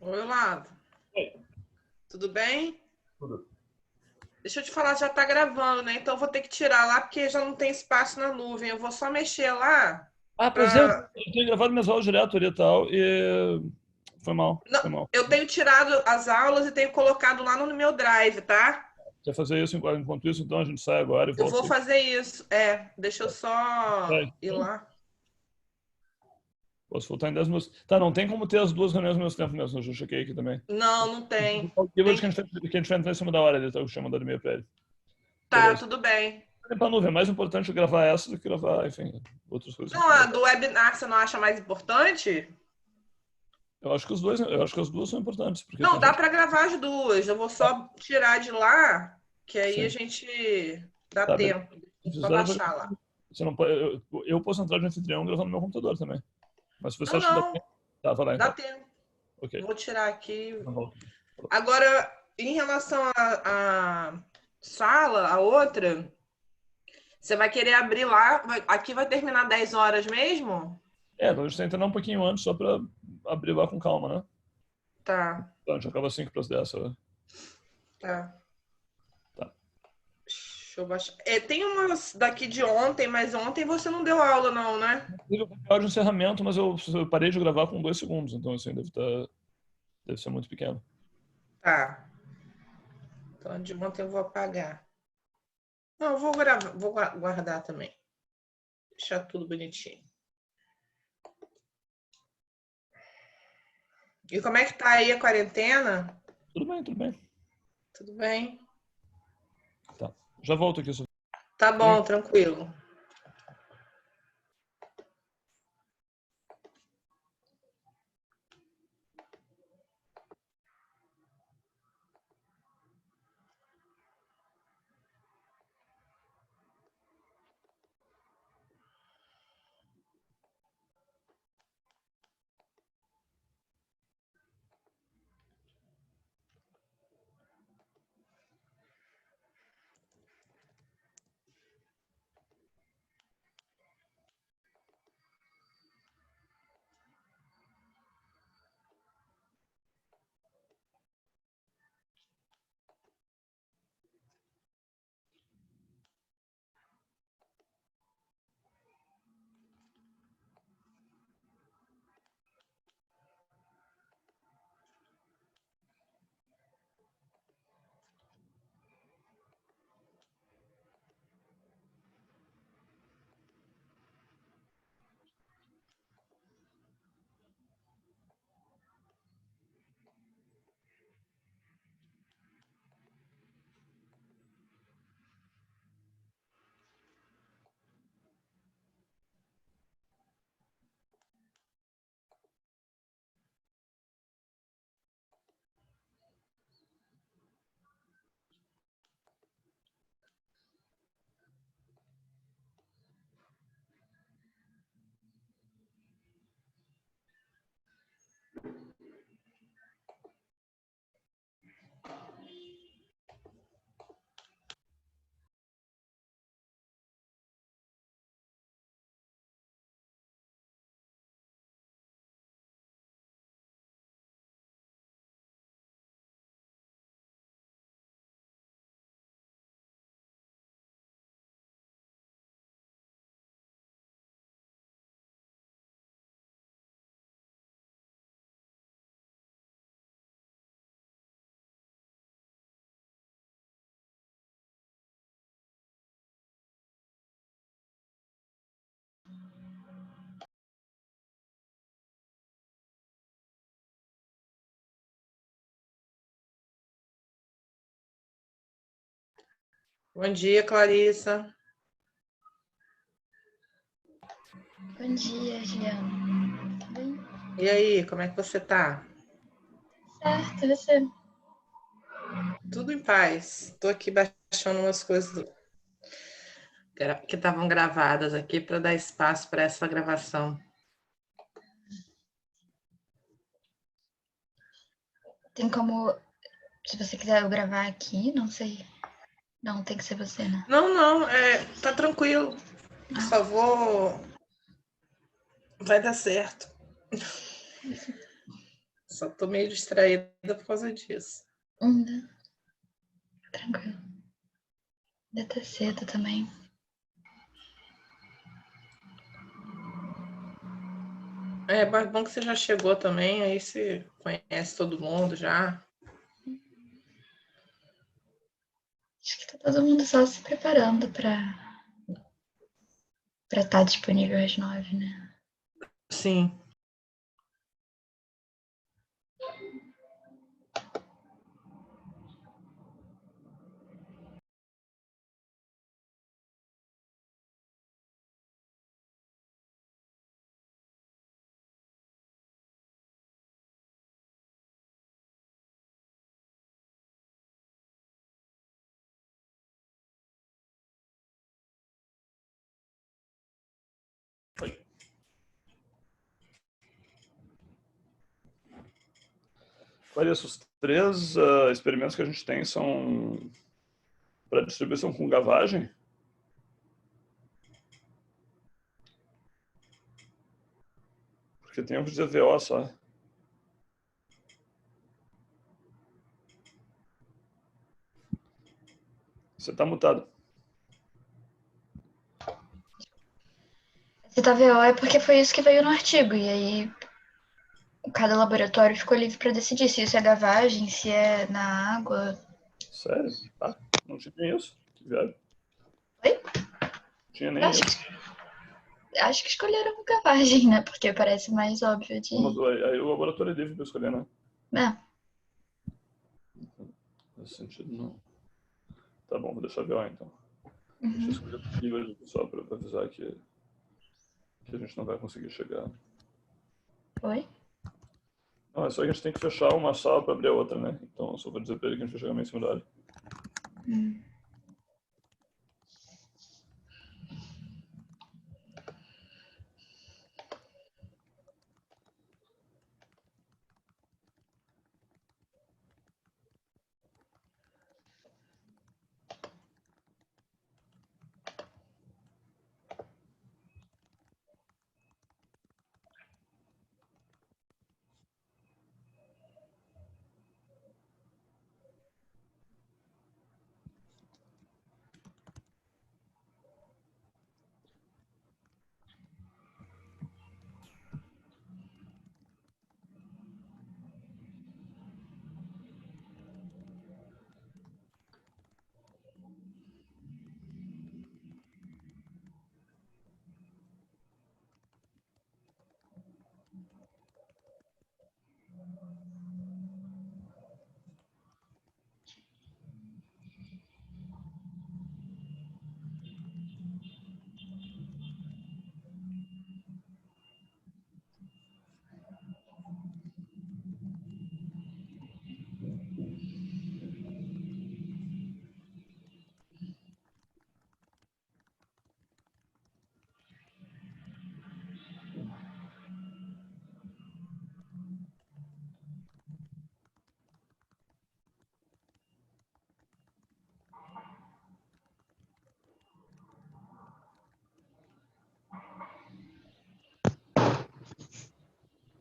Oi, Olavo. Oi. Tudo bem? Tudo. Deixa eu te falar, já tá gravando, né? Então eu vou ter que tirar lá porque já não tem espaço na nuvem. Eu vou só mexer lá Pois é, pra. eu tenho gravado minhas aulas direto ali e tal, e foi mal, Não, foi mal. eu tenho tirado as aulas e tenho colocado lá no meu Drive, tá? Quer fazer isso enquanto isso, então a gente sai agora e Eu volta. vou fazer isso. Deixa eu só Vai. ir lá. Posso voltar em 10 minutos. Tá, não tem como ter as duas reuniões ao mesmo tempo mesmo, eu já chequei aqui também. Não, não tem. Eu acho Tem que a que. gente vai entrar em cima da hora ali, tá? Eu tinha mandado e-mail pra ele. Tá, Beleza. tudo bem. Pra nuvem, é mais importante gravar essa do que gravar, enfim, outras coisas. Não, a do webinar você não acha mais importante? Eu acho que os dois, eu acho que as duas são importantes, porque Não, tem dá gente. para gravar as duas. Eu vou só tirar de lá, que aí a Sim. gente dá Tá, beleza. tempo. Se Só precisar, baixar lá. você não pode, eu posso entrar de anfitrião gravando no meu computador também. Mas se você Não, acha que dá não, tempo, tá, vai lá dá então. tempo. Ok. Vou tirar aqui. Não volto. Agora, em relação à sala, a outra, você vai querer abrir lá. Aqui vai terminar 10 horas mesmo? Então a gente tenta entrar um pouquinho antes só pra abrir lá com calma, né? Tá, Então, a gente acaba 5 para as 10. tá. Tá. Deixa eu baixar. Tem umas daqui de ontem, mas ontem você não deu aula, não, né? Teve um papel de encerramento, mas eu parei de gravar com 2 segundos, então assim, deve ser muito pequeno. Tá. Então, de ontem eu vou apagar. Não, eu vou gravar, vou guardar também. Deixar tudo bonitinho. E como é que tá aí a quarentena? Tudo bem, tudo bem. Tudo bem? Tá. Já volto aqui. Só. Tá bom, tranquilo. Bom dia, Clarissa. Bom dia, Juliana. Tudo bem? E aí, como é que você tá? Certo, e você? Tudo em paz. Tô aqui baixando umas coisas que estavam gravadas aqui para dar espaço para essa gravação. Tem como, se você quiser eu gravar aqui, não sei. Não, tem que ser você, né? Não, não, tá tranquilo. Só vou. Vai dar certo. Só tô meio distraída por causa disso. Tranquilo. Ainda tá cedo também. É, mas bom que você já chegou também, aí você conhece todo mundo já. Acho que tá todo mundo só se preparando pra estar disponível às 9, né? Sim. Oi. Clarissa, os 3 experimentos que a gente tem são para distribuição com gavagem? Porque tem um que dizer VO só. Você tá mutado. Se tá VO é porque foi isso que veio no artigo. E aí cada laboratório ficou livre pra decidir se isso é gavagem, se é na água. Sério? Tá. Não tinha nem isso. Que viagem. Oi? Não tinha nem Acho isso. Acho que escolheram gavagem, né? Porque parece mais óbvio de. Não, mas aí o laboratório é livre para escolher, né? É. Nesse sentido, não. Tá bom, vou deixar VO então. Deixa eu Uhum. escolher o livro só para avisar que a gente não vai conseguir chegar. Oi? Não, é só que a gente tem que fechar uma sala para abrir a outra, né? Então eu só vou dizer para ele que a gente vai chegar meio em cima da hora. Hum.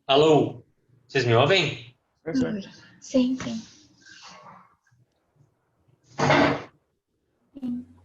Alô, vocês me ouvem? Sim, sim. Oi. Sim, sim. Sim.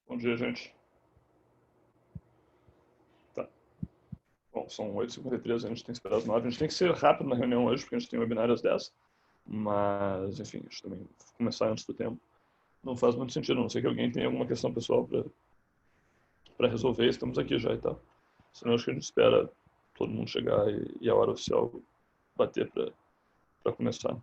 Bom dia, gente. Tá. Bom, são 8h53, a gente tem que esperar as 9. A gente tem que ser rápido na reunião hoje, porque a gente tem um webinário às 10. Mas, enfim, a gente também começar antes do tempo. Não faz muito sentido, a não ser que alguém tenha alguma questão pessoal para resolver. Estamos aqui já e tal. Senão acho que a gente espera todo mundo chegar e a hora oficial bater para começar.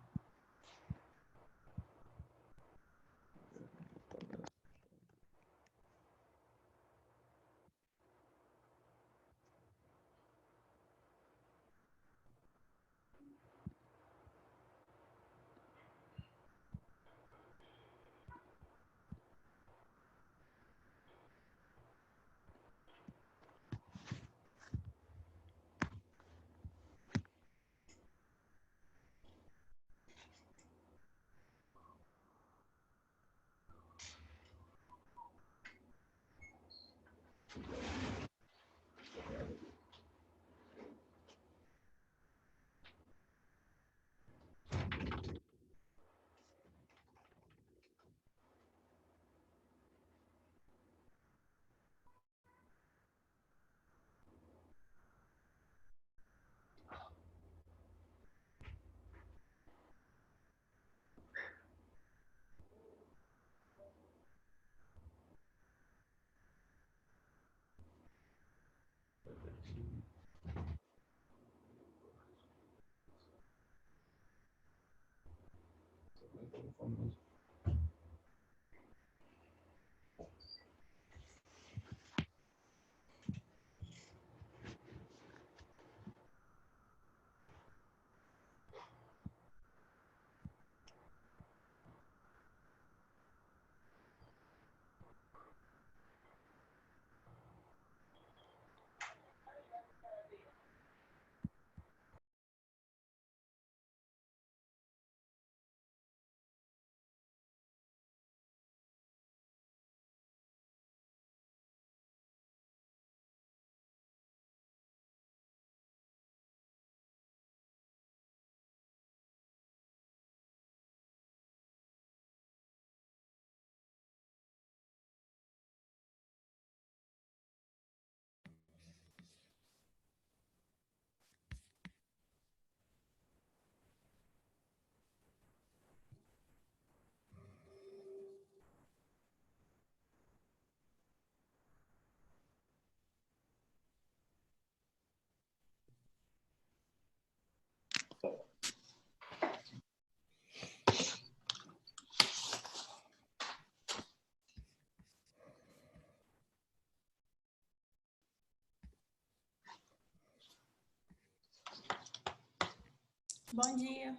Bom dia.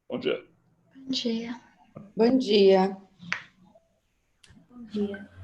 Bom dia. Bom dia. Bom dia. Bom dia.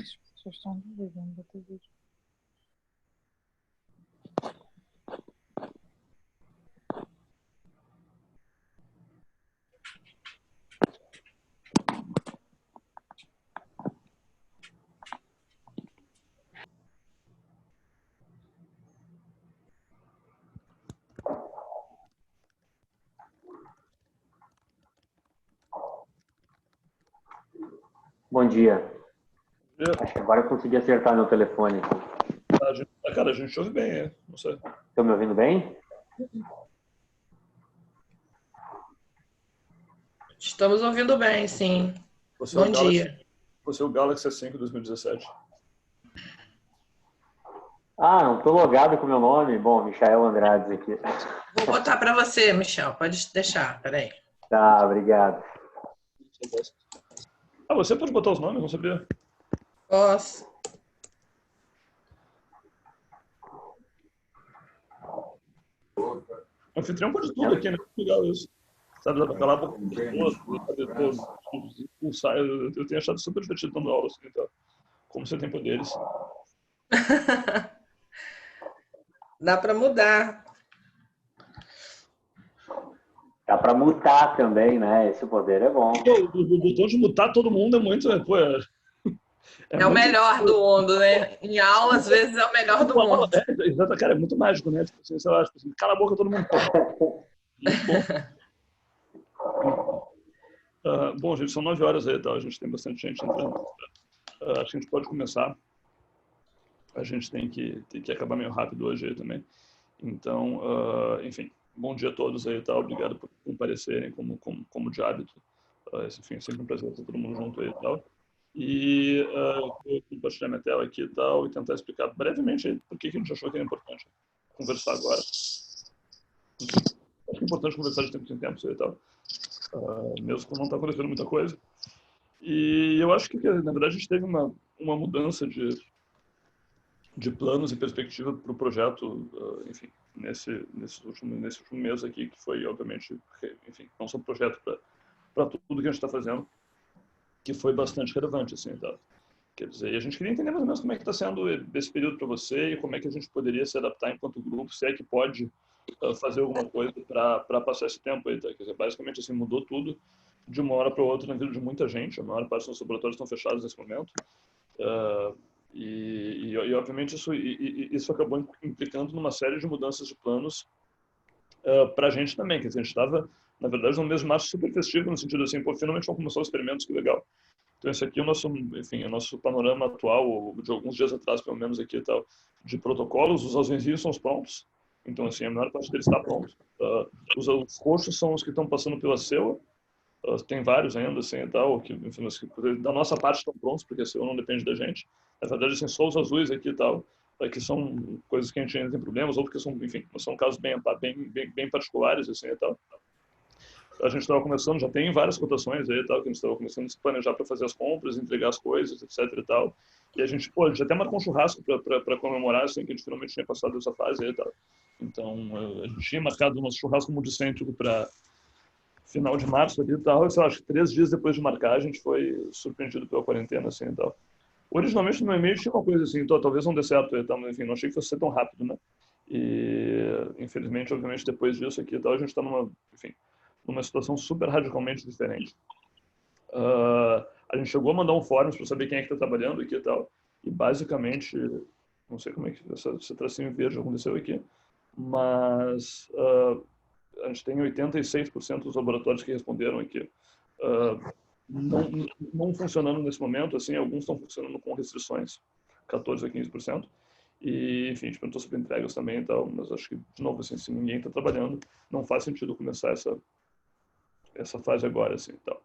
As pessoas estão desligando a TV. Bom dia. É, Acho que agora eu consegui acertar meu telefone. cara, a gente ouve bem, não sei. Estão me ouvindo bem? Estamos ouvindo bem, sim. Você é o Bom Galaxy, dia. você é o Galaxy S5 2017. Ah, não estou logado com o meu nome. Bom, Michael Andrade aqui. Vou botar para você, Michel. Pode deixar, peraí. Tá, obrigado. Ah, você pode botar os nomes? Não sabia. Posso. O anfitrião pode tudo aqui, né? Legal isso. Sabe, dá pra calar a boca das pessoas, sabe, expulsar. Eu tenho achado super divertido dando aula, assim, então, como você tem poderes. Dá para mudar. Dá para mutar também, né? Esse poder é bom. Pô, o botão de mutar todo mundo é muito, pô, É o muito... melhor do mundo, né? Em aula, às vezes, é o melhor do mundo. Exato, cara, é muito mágico, né? Tipo assim, sei lá, tipo assim, cala a boca todo mundo. Muito bom. Bom, gente, são 9 horas aí, tá? A gente tem bastante gente entrando. Acho que a gente pode começar. A gente tem que acabar meio rápido hoje aí também. Então, enfim, bom dia a todos aí, tá? Obrigado por comparecerem como de hábito. Enfim, é sempre um prazer ter todo mundo junto aí e tal. E eu vou compartilhar minha tela aqui e tal e tentar explicar brevemente aí por que a gente achou que era importante conversar agora. Enfim, acho que é importante conversar de tempo em tempo e tal. Mesmo quando não está acontecendo muita coisa. E eu acho que, na verdade, a gente teve uma mudança de planos e perspectiva para o projeto, enfim, nesse último mês aqui, que foi, obviamente, enfim, não só um projeto para tudo que a gente está fazendo, que foi bastante relevante, assim, tá? Quer dizer, e a gente queria entender mais ou menos como é que está sendo esse período para você e como é que a gente poderia se adaptar enquanto grupo, se é que pode fazer alguma coisa para passar esse tempo aí, tá? Quer dizer, basicamente, assim, mudou tudo de uma hora para outra na vida de muita gente. A maior parte dos laboratórios estão fechados nesse momento. E obviamente, isso acabou implicando numa série de mudanças de planos para a gente também. Quer dizer, a gente estava, na verdade, num mês de março super festivo, no sentido assim, pô, finalmente vão começar os experimentos, que legal. Então, esse aqui é o nosso, enfim, o nosso panorama atual, de alguns dias atrás, pelo menos aqui e tal, de protocolos. Os azuis são os prontos. Então, assim, a maior parte deles está pronto. Os roxos são os que estão passando pela CEUA. Tem vários ainda, assim, e tal, que, enfim, da nossa parte estão prontos, porque a CEUA não depende da gente. Na verdade, assim, só os azuis aqui e tal, que são coisas que a gente ainda tem problemas, ou porque são, enfim, são casos bem particulares, assim, e tal. A gente estava começando, já tem várias cotações aí e tal, que a gente estava começando a se planejar para fazer as compras, entregar as coisas, etc e tal. E a gente, pô, já até marcou um churrasco para comemorar, assim, que a gente finalmente tinha passado essa fase aí e tal. Então, a gente tinha marcado o nosso churrasco multicêntrico para final de março ali e tal. Eu sei lá, acho que 3 dias depois de marcar, a gente foi surpreendido pela quarentena, assim, e tal. Originalmente, no meu e-mail tinha uma coisa assim, então, talvez não dê certo e tal, mas, enfim, não achei que fosse ser tão rápido, né? E, infelizmente, obviamente, depois disso aqui e tal, a gente está numa situação super radicalmente diferente. A gente chegou a mandar um fórum para saber quem é que está trabalhando aqui e tal, e basicamente, não sei como é que esse tracinho verde aconteceu aqui, mas a gente tem 86% dos laboratórios que responderam aqui não funcionando nesse momento, assim, alguns estão funcionando com restrições, 14 a 15%, e, enfim, a gente perguntou sobre entregas também e tal, mas acho que, de novo, assim, se ninguém está trabalhando, não faz sentido começar essa fase agora, assim, e tal.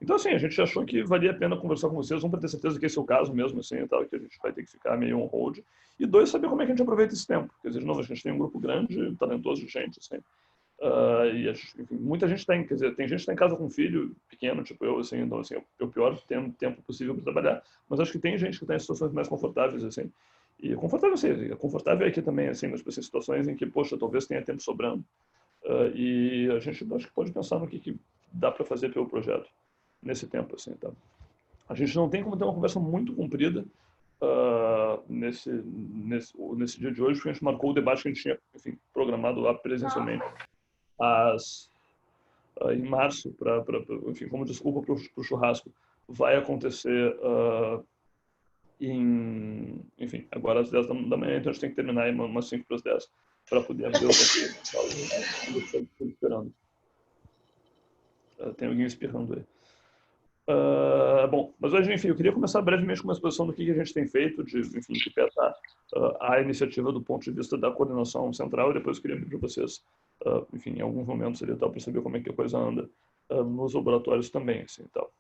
Então, assim, a gente achou que valia a pena conversar com vocês, para ter certeza que esse é o caso mesmo, assim, e tal, que a gente vai ter que ficar meio on hold, e 2, saber como é que a gente aproveita esse tempo. Quer dizer, de novo, a gente tem um grupo grande, talentoso de gente, assim, e enfim, muita gente tem, quer dizer, tem gente que está em casa com um filho pequeno, tipo eu, assim, então, assim, eu pior tendo tempo possível para trabalhar, mas acho que tem gente que está em situações mais confortáveis, assim, e confortável, assim, confortável aqui também, assim, mas, assim, situações em que, poxa, talvez tenha tempo sobrando, e a gente acho que pode pensar no que dá para fazer pelo projeto nesse tempo, assim, tá? A gente não tem como ter uma conversa muito comprida nesse dia de hoje, porque a gente marcou o debate que a gente tinha, enfim, programado lá presencialmente em março, enfim, como desculpa para o churrasco, vai acontecer enfim, agora às 10 da manhã, então a gente tem que terminar aí umas 5 para as 10 para poder abrir o tempo esperando. Tem alguém espirrando aí. Bom, mas hoje, enfim, eu queria começar brevemente com uma exposição do que a gente tem feito, enfim, de pé está a iniciativa do ponto de vista da coordenação central, e depois eu queria pedir para vocês, enfim, em alguns momentos ali, tal, para saber como é que a coisa anda nos laboratórios também, assim, tal.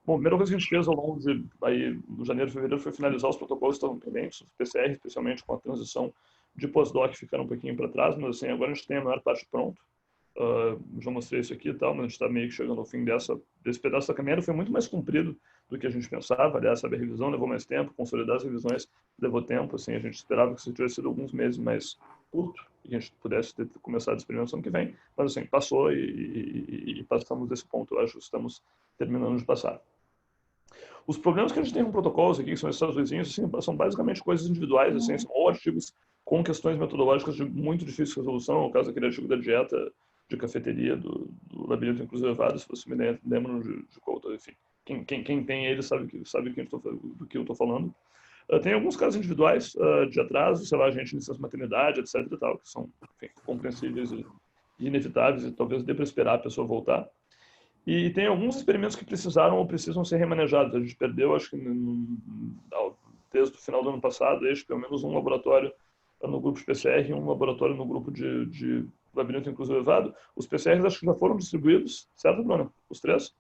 Bom, a primeira coisa que a gente fez ao longo de janeiro e fevereiro foi finalizar os protocolos que estavam pendentes, os PCR, especialmente com a transição de pós-doc, ficaram um pouquinho para trás, mas assim, agora a gente tem a maior parte pronto. Já mostrei isso aqui e tal, mas a gente está meio que chegando ao fim desse pedaço da caminhada. Foi muito mais comprido do que a gente pensava. Aliás, sabe, a revisão levou mais tempo, consolidar as revisões levou tempo. Assim, a gente esperava que isso tivesse sido alguns meses mais curto e que a gente pudesse ter começado a experimentação que vem. Mas, assim, passou e passamos desse ponto. Eu acho que estamos terminando de passar. Os problemas que a gente tem com protocolos aqui, que são esses azuisinhos, assim, são basicamente coisas individuais, assim, ou artigos com questões metodológicas de muito difícil resolução, no caso daquele artigo da dieta de cafeteria do labirinto inclusive elevado, se você me lembram de qual, enfim, quem tem ele sabe do que eu estou falando. Tem alguns casos individuais de atraso, sei lá, gente em licença maternidade, etc e tal, que são, enfim, compreensíveis e inevitáveis e talvez dê para esperar a pessoa voltar. E tem alguns experimentos que precisaram ou precisam ser remanejados. A gente perdeu, acho que desde o final do ano passado, pelo menos um laboratório no grupo de PCR e um laboratório no grupo de labirinto inclusive elevado. Os PCRs acho que já foram distribuídos, certo, Bruno? Os 3?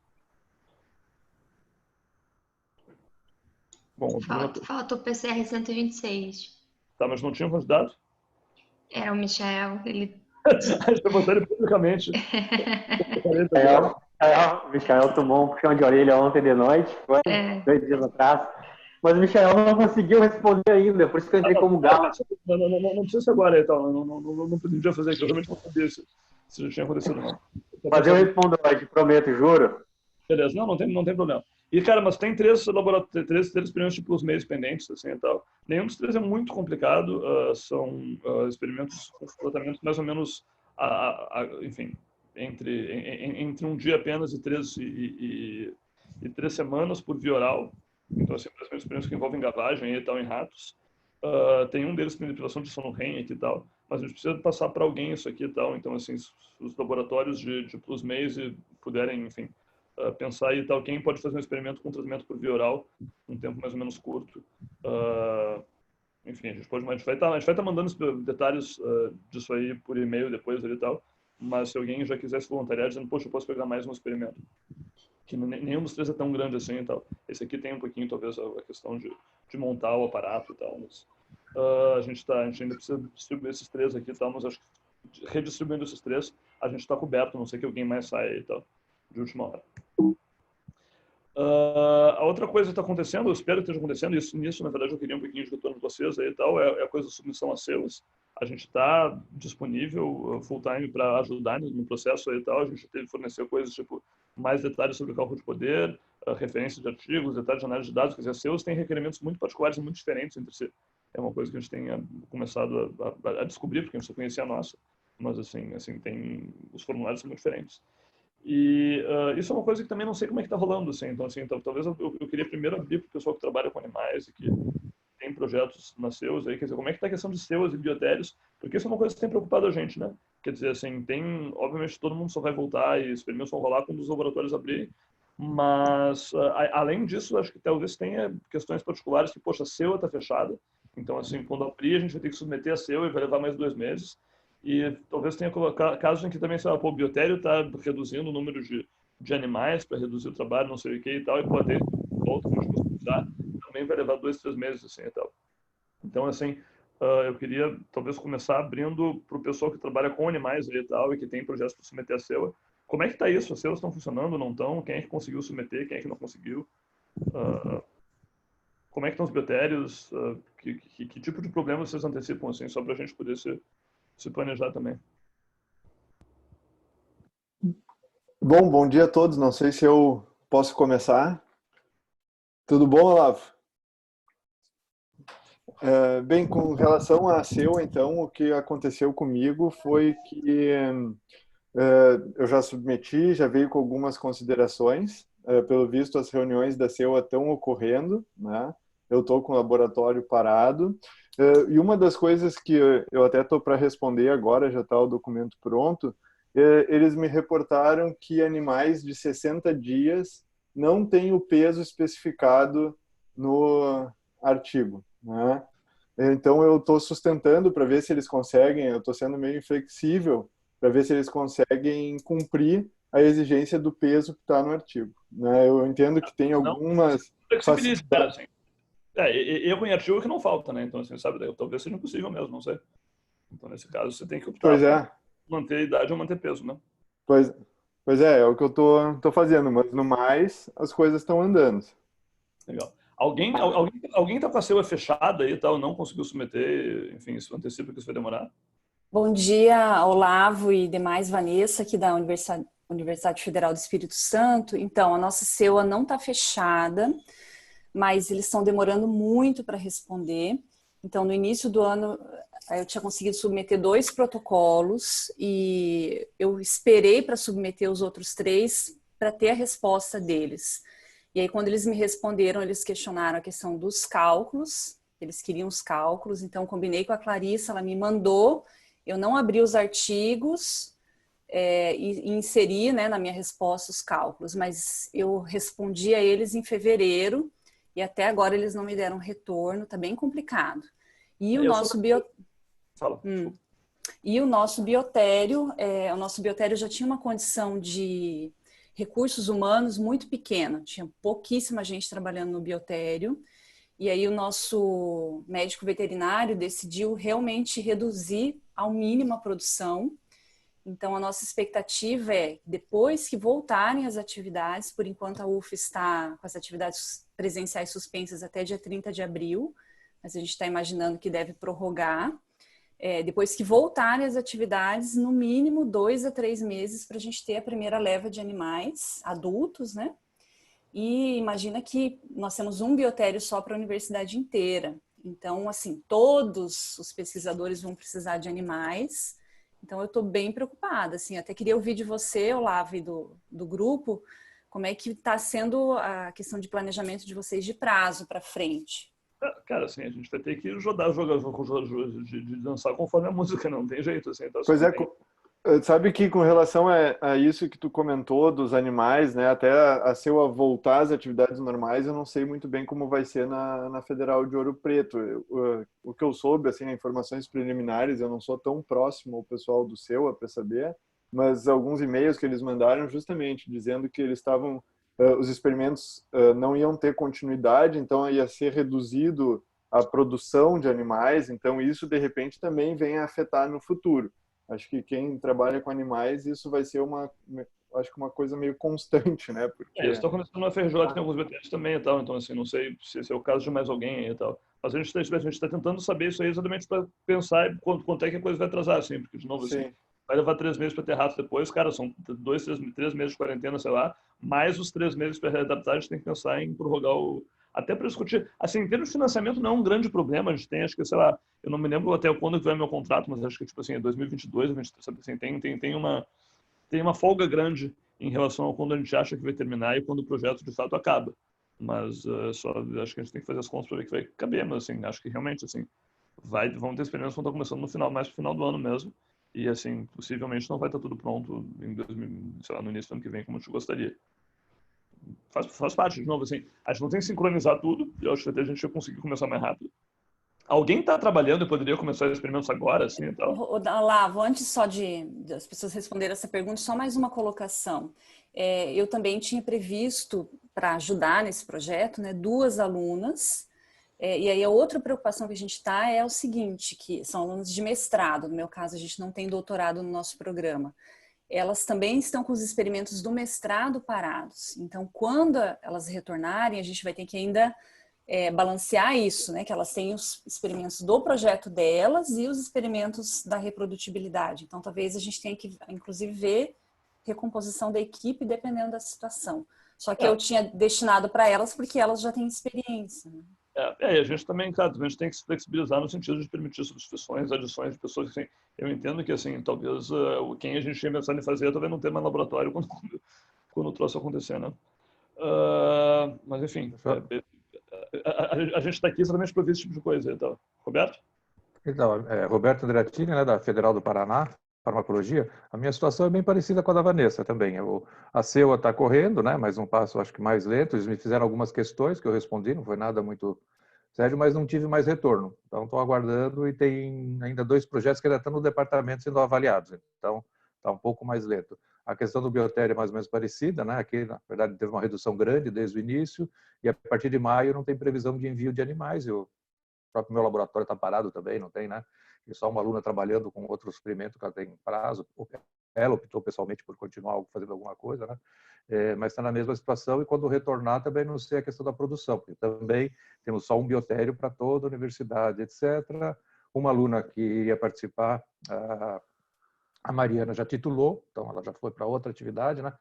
Bom, Falta o PCR 126. Tá, mas não tinha candidato? Era o Michael, ele... A gente vai botar ele publicamente. O Michael tomou um puxão de orelha ontem de noite, foi 2 dias atrás. Mas o Michael não conseguiu responder ainda, por isso que eu entrei como galo. Não precisa ser agora, então. Não podia fazer aqui. Eu realmente não sabia se já tinha acontecido, não. Mas eu respondo hoje, prometo, juro. Beleza, não tem problema. E, cara, mas tem 3 experimentos de plus meios pendentes, assim, e tal. Nenhum dos 3 é muito complicado. São experimentos com tratamentos mais ou menos, enfim, entre um dia apenas e 3 semanas por via oral. Então, assim, basicamente, experiências que envolvem gavagem e tal em ratos. Tem um deles que tem deprivação de sono REM aqui e tal, mas a gente precisa passar para alguém isso aqui e tal. Então, assim, se os laboratórios de plus meios puderem, enfim, pensar e tal, quem pode fazer um experimento com tratamento por via oral, um tempo mais ou menos curto. Enfim, a gente vai estar mandando detalhes disso aí por e-mail depois ali e tal, mas se alguém já quiser se voluntariar dizendo, poxa, eu posso pegar mais um experimento, que nenhum dos 3 é tão grande assim e tal. Esse aqui tem um pouquinho, talvez, a questão de montar o aparato e tal, mas a gente ainda precisa distribuir esses 3 aqui e tal, mas acho que redistribuindo esses 3, a gente está coberto, a não sei que alguém mais saia e tal, de última hora. A outra coisa que está acontecendo, eu espero que esteja acontecendo, e nisso, na verdade, eu queria um pouquinho de retorno de vocês aí e tal, é a coisa da submissão a seus. A gente está disponível full time para ajudar no processo aí e tal. A gente teve que fornecer coisas tipo mais detalhes sobre o cálculo de poder, referências de artigos, detalhes de análise de dados. Quer dizer, seus têm requerimentos muito particulares e muito diferentes entre si. É uma coisa que a gente tem começado a descobrir, porque a gente só conhecia a nossa. Mas, assim os formulários são muito diferentes. E isso é uma coisa que também não sei como é que está rolando, assim. Então, assim, talvez eu queria primeiro abrir para o pessoal que trabalha com animais e que tem projetos na SEUS aí, quer dizer, como é que está a questão de SEUS e biotérios, porque isso é uma coisa que tem preocupado a gente, né? Quer dizer, assim, obviamente todo mundo só vai voltar e experimentos vão rolar quando os laboratórios abrirem, mas além disso, acho que talvez tenha questões particulares que, poxa, a SEUA está fechada, então, assim, quando abrir a gente vai ter que submeter a SEUA e vai levar mais 2 meses, e talvez tenha casos em que também, sei lá, o biotério está reduzindo o número de animais para reduzir o trabalho, não sei o que e tal, e pode ter volta, como a gente possibilitar, também vai levar 2, 3 meses, assim, e tal. Então, assim, eu queria talvez começar abrindo para o pessoal que trabalha com animais e tal, e que tem projetos para submeter a SEUA. Como é que está isso? As SEUAs estão funcionando, não estão? Quem é que conseguiu submeter? Quem é que não conseguiu? Como é que estão os biotérios? Que tipo de problema vocês antecipam, assim, só para a gente poder se planejar também? Bom dia a todos. Não sei se eu posso começar. Tudo bom, Olavo? Bem, com relação à SEUA, então, o que aconteceu comigo foi que eu já submeti, já veio com algumas considerações. Pelo visto, as reuniões da SEUA estão ocorrendo, né? Eu estou com o laboratório parado. E uma das coisas que eu até estou para responder agora, já está o documento pronto, eles me reportaram que animais de 60 dias não tem o peso especificado no artigo, né? Então eu estou sustentando para ver se eles conseguem, eu estou sendo meio inflexível para ver se eles conseguem cumprir a exigência do peso que está no artigo, né? Eu entendo que tem algumas facilidades. Assim. Erro em artigo é que não falta, né? Então, assim, sabe, talvez seja impossível mesmo, não sei. Então, nesse caso, você tem que optar por manter a idade ou manter peso, né? Pois é o que eu tô fazendo, mas no mais, as coisas estão andando. Legal. Alguém tá com a CEUA fechada aí e tal, não conseguiu submeter, enfim, isso antecipa que isso vai demorar? Bom dia, Olavo e demais, Vanessa, aqui da Universidade Federal do Espírito Santo. Então, a nossa CEUA não está fechada, mas eles estão demorando muito para responder. Então, no início do ano, eu tinha conseguido submeter 2 protocolos e eu esperei para submeter os outros 3 para ter a resposta deles. E aí, quando eles me responderam, eles questionaram a questão dos cálculos, eles queriam os cálculos, então combinei com a Clarissa, ela me mandou, eu não abri os artigos e inseri, né, na minha resposta os cálculos, mas eu respondi a eles em fevereiro e até agora eles não me deram retorno, tá bem complicado. E o nosso E o nosso biotério, já tinha uma condição de recursos humanos muito pequena, tinha pouquíssima gente trabalhando no biotério, e aí o nosso médico veterinário decidiu realmente reduzir ao mínimo a produção. Então a nossa expectativa é, depois que voltarem as atividades, por enquanto a UF está com as atividades presenciais suspensas até dia 30 de abril, mas a gente está imaginando que deve prorrogar. Depois que voltarem as atividades, no mínimo 2 a 3 meses para a gente ter a primeira leva de animais adultos, né? E imagina que nós temos um biotério só para a universidade inteira. Então, assim, todos os pesquisadores vão precisar de animais. Então, eu estou bem preocupada, assim. Até queria ouvir de você, Olavo, e do grupo, como é que está sendo a questão de planejamento de vocês de prazo para frente. Cara, assim, a gente vai ter que jogar de dançar conforme a música, não tem jeito, assim. Então, pois sabe que com relação a isso que tu comentou dos animais, né, até a CEUA voltar às atividades normais, eu não sei muito bem como vai ser na Federal de Ouro Preto. O que eu soube, assim, informações preliminares, eu não sou tão próximo ao pessoal do CEUA para saber, mas alguns e-mails que eles mandaram justamente dizendo que eles estavam os experimentos não iam ter continuidade, então ia ser reduzido a produção de animais, então isso de repente também vem a afetar no futuro. Acho que quem trabalha com animais, isso vai ser uma coisa meio constante, né? Porque... eu estou começando na FRJ, tem alguns veteranos também e tal, então assim, não sei se esse é o caso de mais alguém e tal. Mas a gente está tentando saber isso aí exatamente para pensar quanto é que a coisa vai atrasar, assim, porque de novo, assim, vai levar 3 meses para ter rato depois, cara, são 3 meses de quarentena, sei lá, mais os 3 meses para readaptar, a gente tem que pensar em prorrogar até para discutir, assim, em termos de financiamento não é um grande problema, a gente tem, acho que, sei lá, eu não me lembro até quando que vai meu contrato, mas acho que, tipo assim, é 2022, 2023, sabe, assim, tem uma folga grande em relação a quando a gente acha que vai terminar e quando o projeto, de fato, acaba. Mas acho que a gente tem que fazer as contas para ver que vai caber, mas, assim, acho que realmente, assim, vão ter experiências que vão estar começando no final, mais pro final do ano mesmo. E, assim, possivelmente não vai estar tudo pronto no início do ano que vem, como a gente gostaria. Faz parte, de novo, assim, a gente não tem que sincronizar tudo, e eu acho que até a gente vai conseguir começar mais rápido. Alguém está trabalhando e poderia começar os experimentos agora, assim, e tal? Olavo, antes só das pessoas responderem essa pergunta, só mais uma colocação. Eu também tinha previsto, para ajudar nesse projeto, né, 2 alunas. E aí a outra preocupação que a gente está é o seguinte, que são alunos de mestrado, no meu caso a gente não tem doutorado no nosso programa. Elas também estão com os experimentos do mestrado parados. Então, quando elas retornarem, a gente vai ter que ainda balancear isso, né? Que elas têm os experimentos do projeto delas e os experimentos da reprodutibilidade. Então, talvez a gente tenha que, inclusive, ver recomposição da equipe dependendo da situação. Só que eu tinha destinado para elas porque elas já têm experiência, né? E a gente também, claro, a gente tem que se flexibilizar no sentido de permitir substituições, adições de pessoas. Assim, eu entendo que, assim, talvez quem a gente tinha pensado em fazer talvez não ter mais laboratório quando o troço acontecer, né? Mas, enfim, a gente está aqui exatamente para ver esse tipo de coisa. Então, Roberto? Então, Roberto Andreattini, né, da Federal do Paraná. farmacologia, a minha situação é bem parecida com a da Vanessa também. A CEUA está correndo, né? Mas um passo, acho que mais lento. Eles me fizeram algumas questões que eu respondi, não foi nada muito sério, mas não tive mais retorno. Então, estou aguardando e tem ainda 2 projetos que ainda estão no departamento sendo avaliados. Então, está um pouco mais lento. A questão do biotério é mais ou menos parecida, né? Aqui, na verdade, teve uma redução grande desde o início e a partir de maio não tem previsão de envio de animais. O próprio meu laboratório está parado também, não tem, né? E só uma aluna trabalhando com outro experimento que ela tem prazo. Ela optou pessoalmente por continuar fazendo alguma coisa, né? Mas está na mesma situação e quando retornar também não sei a questão da produção, porque também temos só um biotério para toda a universidade, etc. Uma aluna que ia participar, a Mariana já titulou, então ela já foi para outra atividade, né?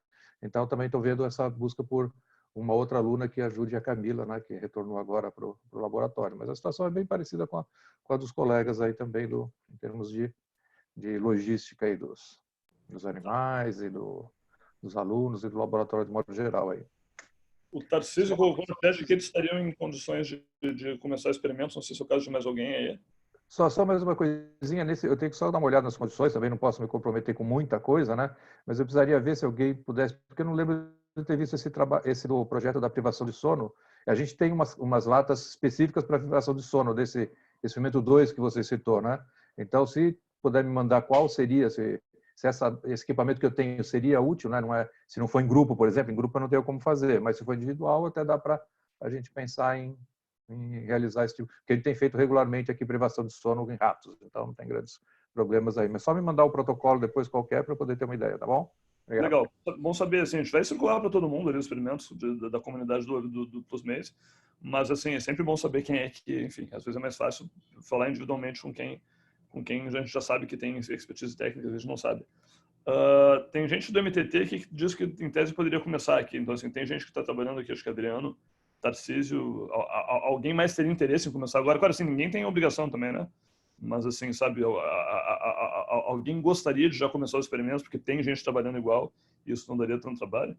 Então também estou vendo essa busca por uma outra aluna que ajude a Camila, né? Que retornou agora para o laboratório. Mas a situação é bem parecida com a dos colegas aí também, em termos de logística aí dos animais e dos alunos e do laboratório de modo geral aí. O Tarcísio colocou no teste que eles estariam em condições de começar experimentos, não sei se é o caso de mais alguém aí. Só mais uma coisinha, eu tenho que só dar uma olhada nas condições, também não posso me comprometer com muita coisa, né? Mas eu precisaria ver se alguém pudesse, porque eu não lembro de ter visto esse do projeto da privação de sono. A gente tem umas latas específicas para privação de sono, desse experimento 2 que você citou, né? Então, se puder me mandar qual seria, se esse equipamento que eu tenho seria útil, né? Se não for em grupo, por exemplo, em grupo eu não tenho como fazer, mas se for individual, até dá para a gente pensar em realizar esse tipo, porque ele tem feito regularmente aqui privação de sono em ratos, então não tem grandes problemas aí. Mas só me mandar o protocolo depois qualquer para eu poder ter uma ideia, tá bom? Obrigado. Legal. Bom saber, assim, a gente vai circular para todo mundo ali os experimentos da comunidade do Plusmates, mas assim, é sempre bom saber quem é que, enfim, às vezes é mais fácil falar individualmente com quem a gente já sabe que tem expertise técnica, a gente não sabe. Tem gente do MTT que diz que em tese poderia começar aqui, então assim, tem gente que está trabalhando aqui, acho que é Adriano, Tarcísio, alguém mais teria interesse em começar agora? Claro, assim, ninguém tem obrigação também, né? Mas, assim, sabe, alguém gostaria de já começar os experimentos, porque tem gente trabalhando igual, e isso não daria tanto trabalho?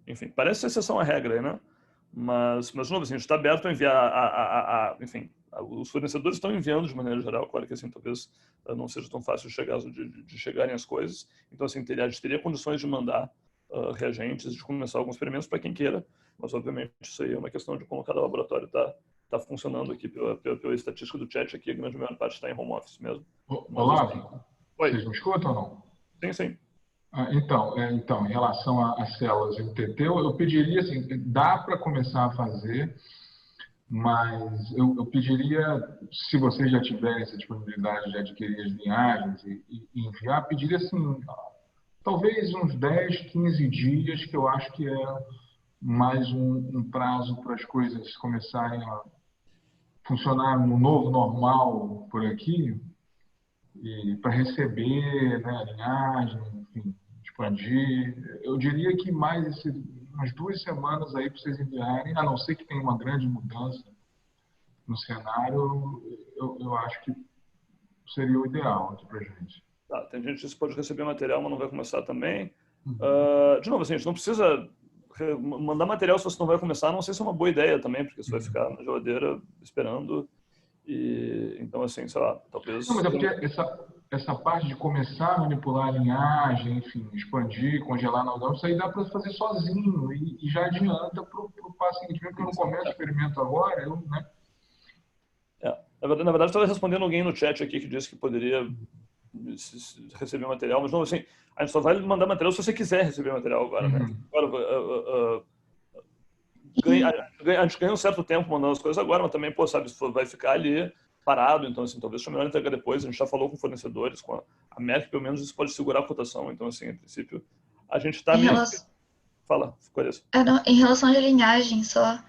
Enfim, parece exceção à regra aí, né? Mas de novo, assim, a gente está aberto a enviar, enfim, os fornecedores estão enviando de maneira geral, claro que, assim, talvez não seja tão fácil de chegarem as coisas, então, assim, a gente teria condições de mandar reagentes, de começar alguns experimentos para quem queira, mas obviamente isso aí é uma questão de como cada laboratório está funcionando aqui pela estatística do chat aqui, a grande maior parte está em home office mesmo. Olá, vocês me escutam ou não? Sim, sim. Então, em relação às células MTT, eu pediria, assim, dá para começar a fazer, mas eu pediria, se vocês já tiverem essa disponibilidade de adquirir as linhagens e enviar, pediria assim, talvez uns 10, 15 dias, que eu acho que é mais um prazo para as coisas começarem a funcionar no novo normal por aqui, e para receber, né, a linhagem, enfim, expandir. Eu diria que mais umas 2 semanas aí para vocês enviarem, a não ser que tenha uma grande mudança no cenário, eu acho que seria o ideal aqui para a gente. Tá, tem gente que pode receber material, mas não vai começar também. De novo, assim, a gente não precisa mandar material se você não vai começar, não sei se é uma boa ideia também, porque você vai ficar na geladeira esperando. E, então, assim, sei lá, talvez... Não, mas é porque essa parte de começar a manipular a linhagem, enfim, expandir, congelar na algodão, isso aí dá para fazer sozinho e já adianta para o passo seguinte. Mesmo que eu não comece o experimento agora, né? Na verdade, estava respondendo alguém no chat aqui que disse que poderia receber material, mas não, assim, a gente só vai mandar material se você quiser receber material agora, né? Agora, a gente ganha um certo tempo mandando as coisas agora, mas também, pô, sabe, vai ficar ali parado, então, assim, talvez seja melhor entregar depois. A gente já falou com fornecedores, com a Merck, pelo menos isso pode segurar a cotação, então, assim, a princípio, a gente está meio... Fala, ficou isso. Em relação à linhagem, só,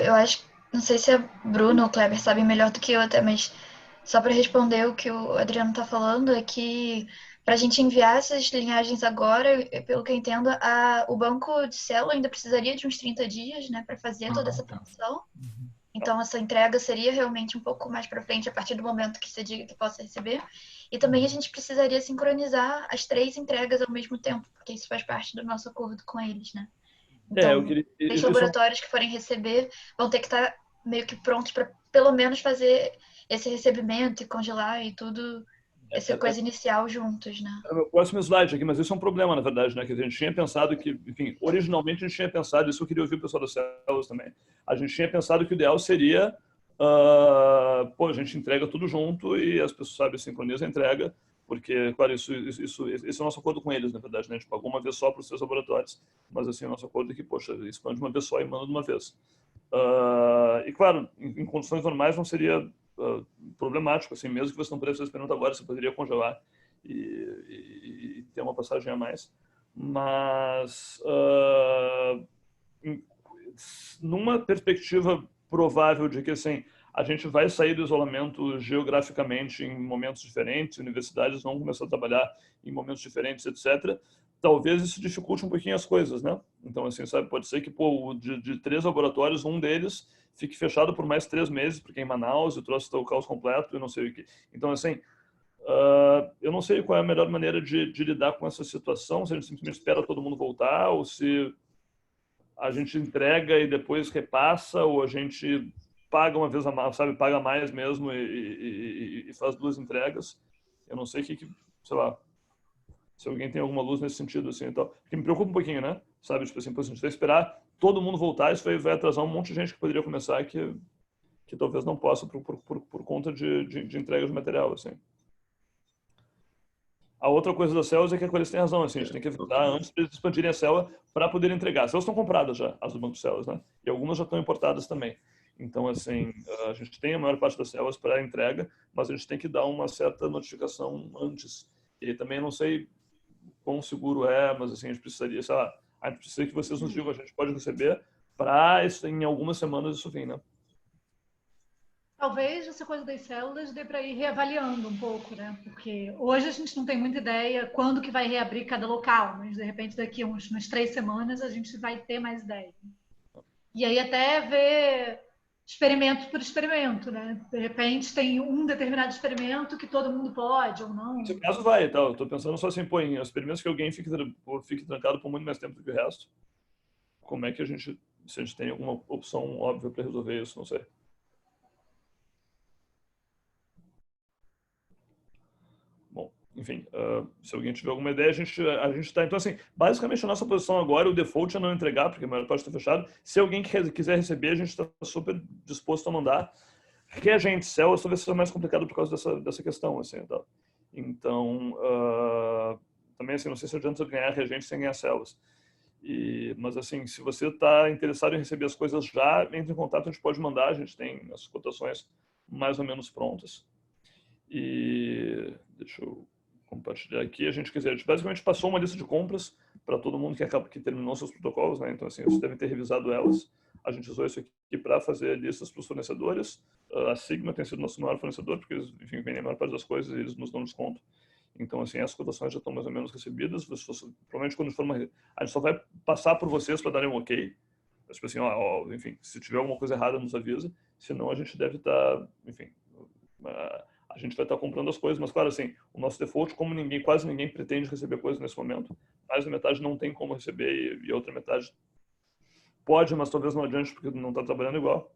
eu acho, não sei se a Bruno ou o Kleber sabem melhor do que eu até, mas só para responder o que o Adriano está falando, é que para a gente enviar essas linhagens agora, pelo que eu entendo, o banco de célula ainda precisaria de uns 30 dias, né, para fazer toda essa produção. Então, essa entrega seria realmente um pouco mais para frente, a partir do momento que você diga que possa receber. E também a gente precisaria sincronizar as 3 entregas ao mesmo tempo, porque isso faz parte do nosso acordo com eles, né? Então, os laboratórios que forem receber vão ter que estar meio que prontos para, pelo menos, fazer esse recebimento e congelar e tudo, essa coisa inicial juntos, né? É o meu próximo slide aqui, mas isso é um problema, na verdade, né? Que a gente tinha pensado que, enfim, originalmente a gente tinha pensado, isso eu queria ouvir o pessoal das células também, a gente tinha pensado que o ideal seria, a gente entrega tudo junto e as pessoas, sabe, sincronizam a entrega, porque, claro, esse é o nosso acordo com eles, na verdade, né? A gente pagou uma vez só para os 3 laboratórios, mas, assim, o nosso acordo é que, poxa, expande uma vez só e manda de uma vez. E, claro, em condições normais não seria problemático, assim, mesmo que você não pudesse fazer experimento agora, você poderia congelar e ter uma passagem a mais. Mas, numa perspectiva provável de que, assim, a gente vai sair do isolamento geograficamente em momentos diferentes, universidades vão começar a trabalhar em momentos diferentes, etc., talvez isso dificulte um pouquinho as coisas, né? Então, assim, sabe, pode ser que, pô, de 3 laboratórios, um deles fique fechado por mais 3 meses, porque é em Manaus, o troço está o caos completo e não sei o que. Então, assim, eu não sei qual é a melhor maneira de lidar com essa situação, se a gente simplesmente espera todo mundo voltar, ou se a gente entrega e depois repassa, ou a gente paga uma vez a mais, sabe, paga mais mesmo e faz 2 entregas. Eu não sei o que, sei lá, se alguém tem alguma luz nesse sentido, assim, então, que me preocupa um pouquinho, né? Sabe, tipo assim, se a gente vai esperar todo mundo voltar, isso vai atrasar um monte de gente que poderia começar que talvez não possa por conta de entrega de material, assim. A outra coisa das células é que eles têm razão, assim, a gente tem que evitar antes de eles expandirem a célula para poder entregar. As células estão compradas já, as do banco de células, né? E algumas já estão importadas também. Então, assim, a gente tem a maior parte das células para entrega, mas a gente tem que dar uma certa notificação antes. E também não sei quão seguro é, mas assim, a gente precisaria, sei lá, a gente precisa que vocês nos digam, a gente pode receber para em algumas semanas isso vir, né? Talvez essa coisa das células dê para ir reavaliando um pouco, né? Porque hoje a gente não tem muita ideia quando que vai reabrir cada local, mas de repente daqui a umas 3 semanas a gente vai ter mais ideia. E aí até ver experimento por experimento, né? De repente tem um determinado experimento que todo mundo pode ou não. Nesse caso vai, tá? Eu tô pensando só assim, pô, em experimentos que alguém fique trancado por muito mais tempo do que o resto. Como é que se a gente tem alguma opção óbvia para resolver isso, não sei. Bom, enfim, se alguém tiver alguma ideia, a gente tá... Então, assim, basicamente a nossa posição agora, o default é não entregar, porque a maior parte está fechado. Se alguém quiser receber, a gente está super disposto a mandar. Reagentes, células, talvez seja mais complicado por causa dessa questão, assim, tá? Então, também, assim, não sei se adianta ganhar reagentes sem ganhar células. Mas, assim, se você está interessado em receber as coisas já, entre em contato, a gente pode mandar, a gente tem as cotações mais ou menos prontas. E deixa eu compartilhar aqui. A gente basicamente passou uma lista de compras para todo mundo que terminou seus protocolos, né? Então, assim, vocês devem ter revisado elas. A gente usou isso aqui para fazer listas para os fornecedores. A Sigma tem sido nosso maior fornecedor, porque eles, enfim, vendem a maior parte das coisas e eles nos dão desconto. Então, assim, as cotações já estão mais ou menos recebidas. Provavelmente, quando for a gente só vai passar por vocês para darem um ok. Tipo assim, enfim, se tiver alguma coisa errada, nos avisa. Senão, a gente deve estar, enfim... a gente vai estar comprando as coisas, mas claro, assim, o nosso default, como quase ninguém pretende receber coisas nesse momento, mais da metade não tem como receber e a outra metade pode, mas talvez não adiante porque não está trabalhando igual.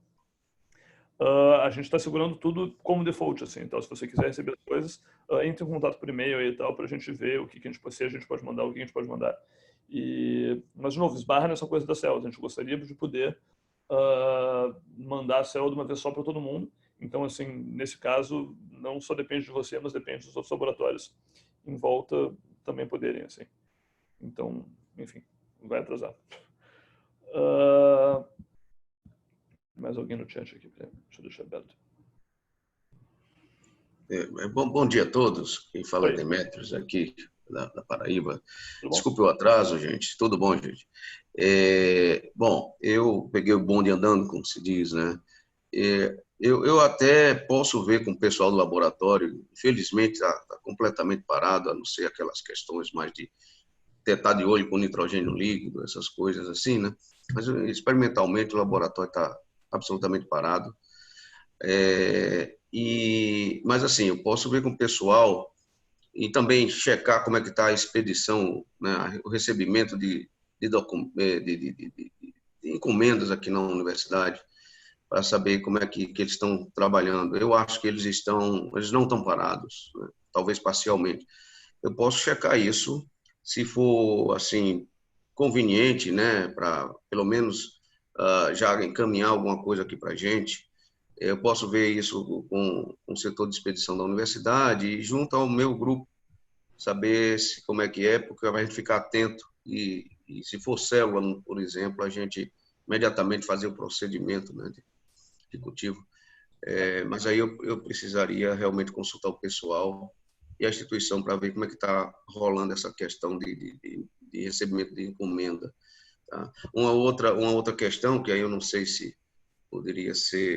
A gente está segurando tudo como default, assim, então se você quiser receber as coisas, entre em contato por e-mail e tal, para a gente ver o que a gente pode ser, a gente pode mandar, o que a gente pode mandar. Mas, de novo, esbarra nessa coisa das células, a gente gostaria de poder mandar a célula de uma vez só para todo mundo. Então, assim, nesse caso, não só depende de você, mas depende dos outros laboratórios em volta também poderem, assim. Então, enfim, vai atrasar. Mais alguém no chat aqui? Deixa eu deixar aberto. Bom dia a todos. Quem fala é Demetrios aqui, da Paraíba. Desculpe o atraso, gente. Tudo bom, gente? Bom, eu peguei o bonde andando, como se diz, né? Eu até posso ver com o pessoal do laboratório, infelizmente está completamente parado, a não ser aquelas questões mais de estar de olho com nitrogênio líquido, essas coisas assim, né? Mas experimentalmente o laboratório está absolutamente parado. Mas assim, eu posso ver com o pessoal e também checar como é que está a expedição, né? O recebimento de encomendas aqui na universidade. para saber como é que eles estão trabalhando. Eu acho que eles não estão parados, né? Talvez parcialmente. Eu posso checar isso, se for assim conveniente, né, para pelo menos já encaminhar alguma coisa aqui para a gente. Eu posso ver isso com o setor de expedição da universidade e junto ao meu grupo, saber como é que é, porque a gente ficar atento e se for célula, por exemplo, a gente imediatamente fazer o procedimento, né, de cultivo. Mas aí eu precisaria realmente consultar o pessoal e a instituição para ver como é que está rolando essa questão de recebimento de encomenda. Tá? Uma outra questão, que aí eu não sei se poderia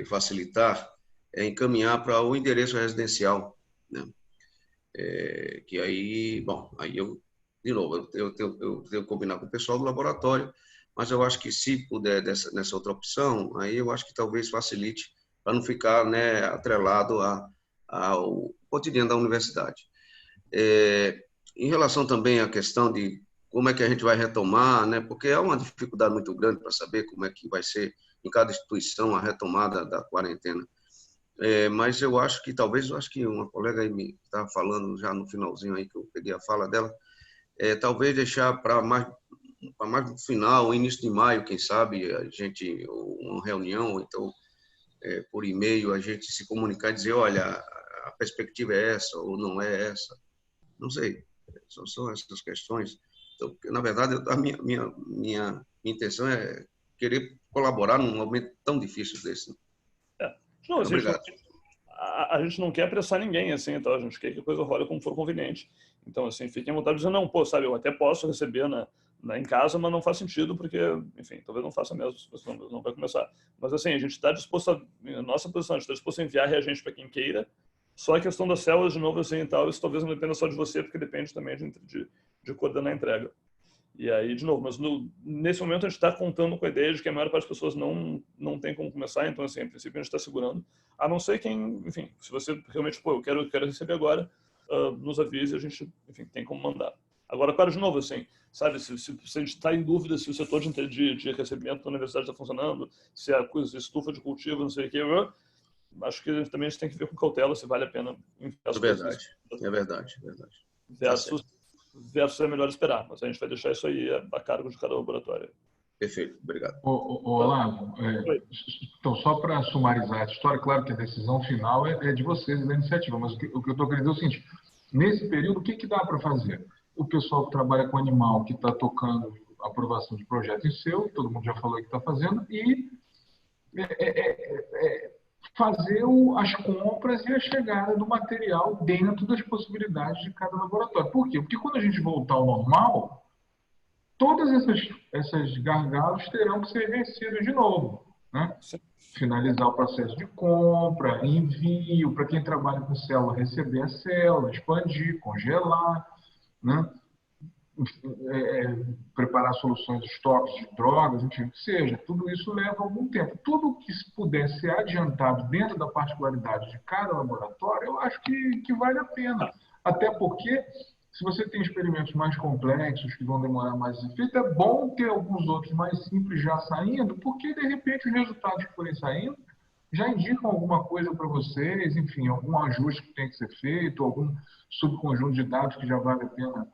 facilitar, é encaminhar para o endereço residencial, né? Que aí, bom, aí de novo, eu tenho que combinar com o pessoal do laboratório, mas eu acho que se puder nessa outra opção, aí eu acho que talvez facilite para não ficar, né, atrelado ao cotidiano da universidade. Em relação também à questão de como é que a gente vai retomar, né, porque é uma dificuldade muito grande para saber como é que vai ser em cada instituição a retomada da quarentena. Mas eu acho que uma colega aí me estava falando já no finalzinho aí, que eu peguei a fala dela, talvez deixar para mais no final, início de maio, quem sabe, a gente, uma reunião, ou então por e-mail, a gente se comunicar e dizer, olha, a perspectiva é essa ou não é essa. Não sei, são essas questões. Então, na verdade, a minha intenção é querer colaborar num momento tão difícil desse. Não, Obrigado. A gente não quer apressar ninguém, assim, então a gente quer que a coisa role como for conveniente. Então, assim, fiquem à vontade de dizer, não, pô, sabe, eu até posso receber em casa, mas não faz sentido, porque, enfim, talvez não faça mesmo, se você não vai começar. Mas, assim, a gente está disposto nossa posição, a gente está disposto a enviar reagente para quem queira, só a questão das células, de novo, assim, e tal, isso talvez não dependa só de você, porque depende também de coordenar a entrega. E aí, de novo, mas nesse momento a gente está contando com a ideia de que a maior parte das pessoas não tem como começar, então, assim, a princípio a gente está segurando, a não ser quem, enfim, se você realmente, pô, eu quero receber agora, nos avise, a gente, enfim, tem como mandar. Agora, claro, de novo, assim, sabe, se a gente está em dúvida se o setor de recebimento da universidade está funcionando, se a coisa estufa de cultivo, não sei o que, acho que também a gente tem que ver com cautela se vale a pena enviar as coisas. É verdade. Versus é melhor esperar, mas a gente vai deixar isso aí a cargo de cada laboratório. Perfeito, obrigado. Olavo, então, só para sumarizar essa história, claro que a decisão final é de vocês, da iniciativa, mas o que eu estou querendo dizer é o seguinte, nesse período, o que dá para fazer? O pessoal que trabalha com animal, que está tocando a aprovação de projeto em seu, todo mundo já falou que está fazendo, e fazer as compras e a chegada do material dentro das possibilidades de cada laboratório. Por quê? Porque quando a gente voltar ao normal, todas essas gargalos terão que ser vencidos de novo, né? Finalizar o processo de compra, envio, para quem trabalha com célula, receber a célula, expandir, congelar, né? Preparar soluções de estoques de drogas, enfim, o que seja. Tudo isso leva algum tempo. Tudo que puder ser adiantado dentro da particularidade de cada laboratório, eu acho que vale a pena. Até porque, se você tem experimentos mais complexos, que vão demorar mais efeito, é bom ter alguns outros mais simples já saindo, porque, de repente, os resultados que forem saindo já indicam alguma coisa para vocês, enfim, algum ajuste que tem que ser feito, algum subconjunto de dados que já vale a pena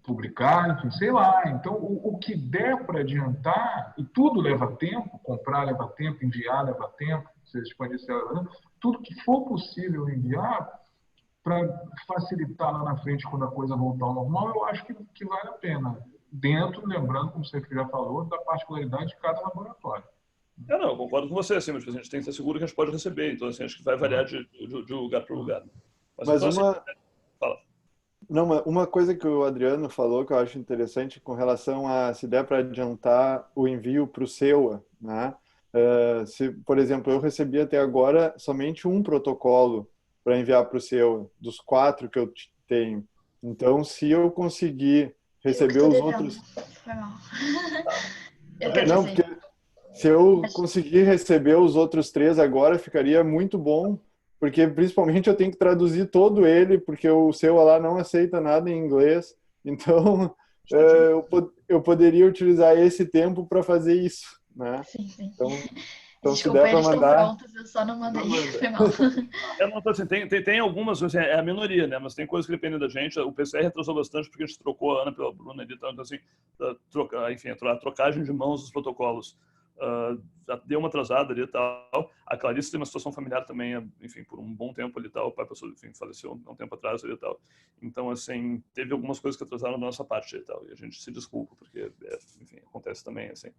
publicar, enfim, sei lá. Então, o que der para adiantar, e tudo leva tempo, comprar leva tempo, enviar leva tempo, você expandir, tudo que for possível enviar, para facilitar lá na frente, quando a coisa voltar ao normal, eu acho que vale a pena. Dentro, lembrando, como você já falou, da particularidade de cada laboratório. Não, eu concordo com você, assim, mas a gente tem que estar seguro que a gente pode receber, então assim, acho que vai variar de lugar para lugar. Mas então, fala. Não, uma coisa que o Adriano falou que eu acho interessante com relação a se der para adiantar o envio para o SEUA, né? Se, por exemplo, eu recebi até agora somente um protocolo para enviar para o SEUA, dos 4 que eu tenho. Então, se eu conseguir receber os outros... Foi mal. Não, porque se eu conseguir receber os outros 3 agora, ficaria muito bom, porque principalmente eu tenho que traduzir todo ele, porque o seu lá não aceita nada em inglês. Então, eu poderia utilizar esse tempo para fazer isso, né? Sim, sim. Então se Desculpa, der para eles estão mandar... prontos, eu só não mandei. Foi mal. Não, assim, tem algumas, assim, é a minoria, né? Mas tem coisas que dependem da gente. O PCR retrasou bastante porque a gente trocou a Ana pela Bruna ali, então assim, a trocagem de mãos dos protocolos já deu uma atrasada ali e tal. A Clarice tem uma situação familiar também, enfim, por um bom tempo ali e tal. O pai passou, enfim, faleceu um tempo atrás ali e tal. Então, assim, teve algumas coisas que atrasaram da nossa parte e tal. E a gente se desculpa, porque, enfim, acontece também, assim.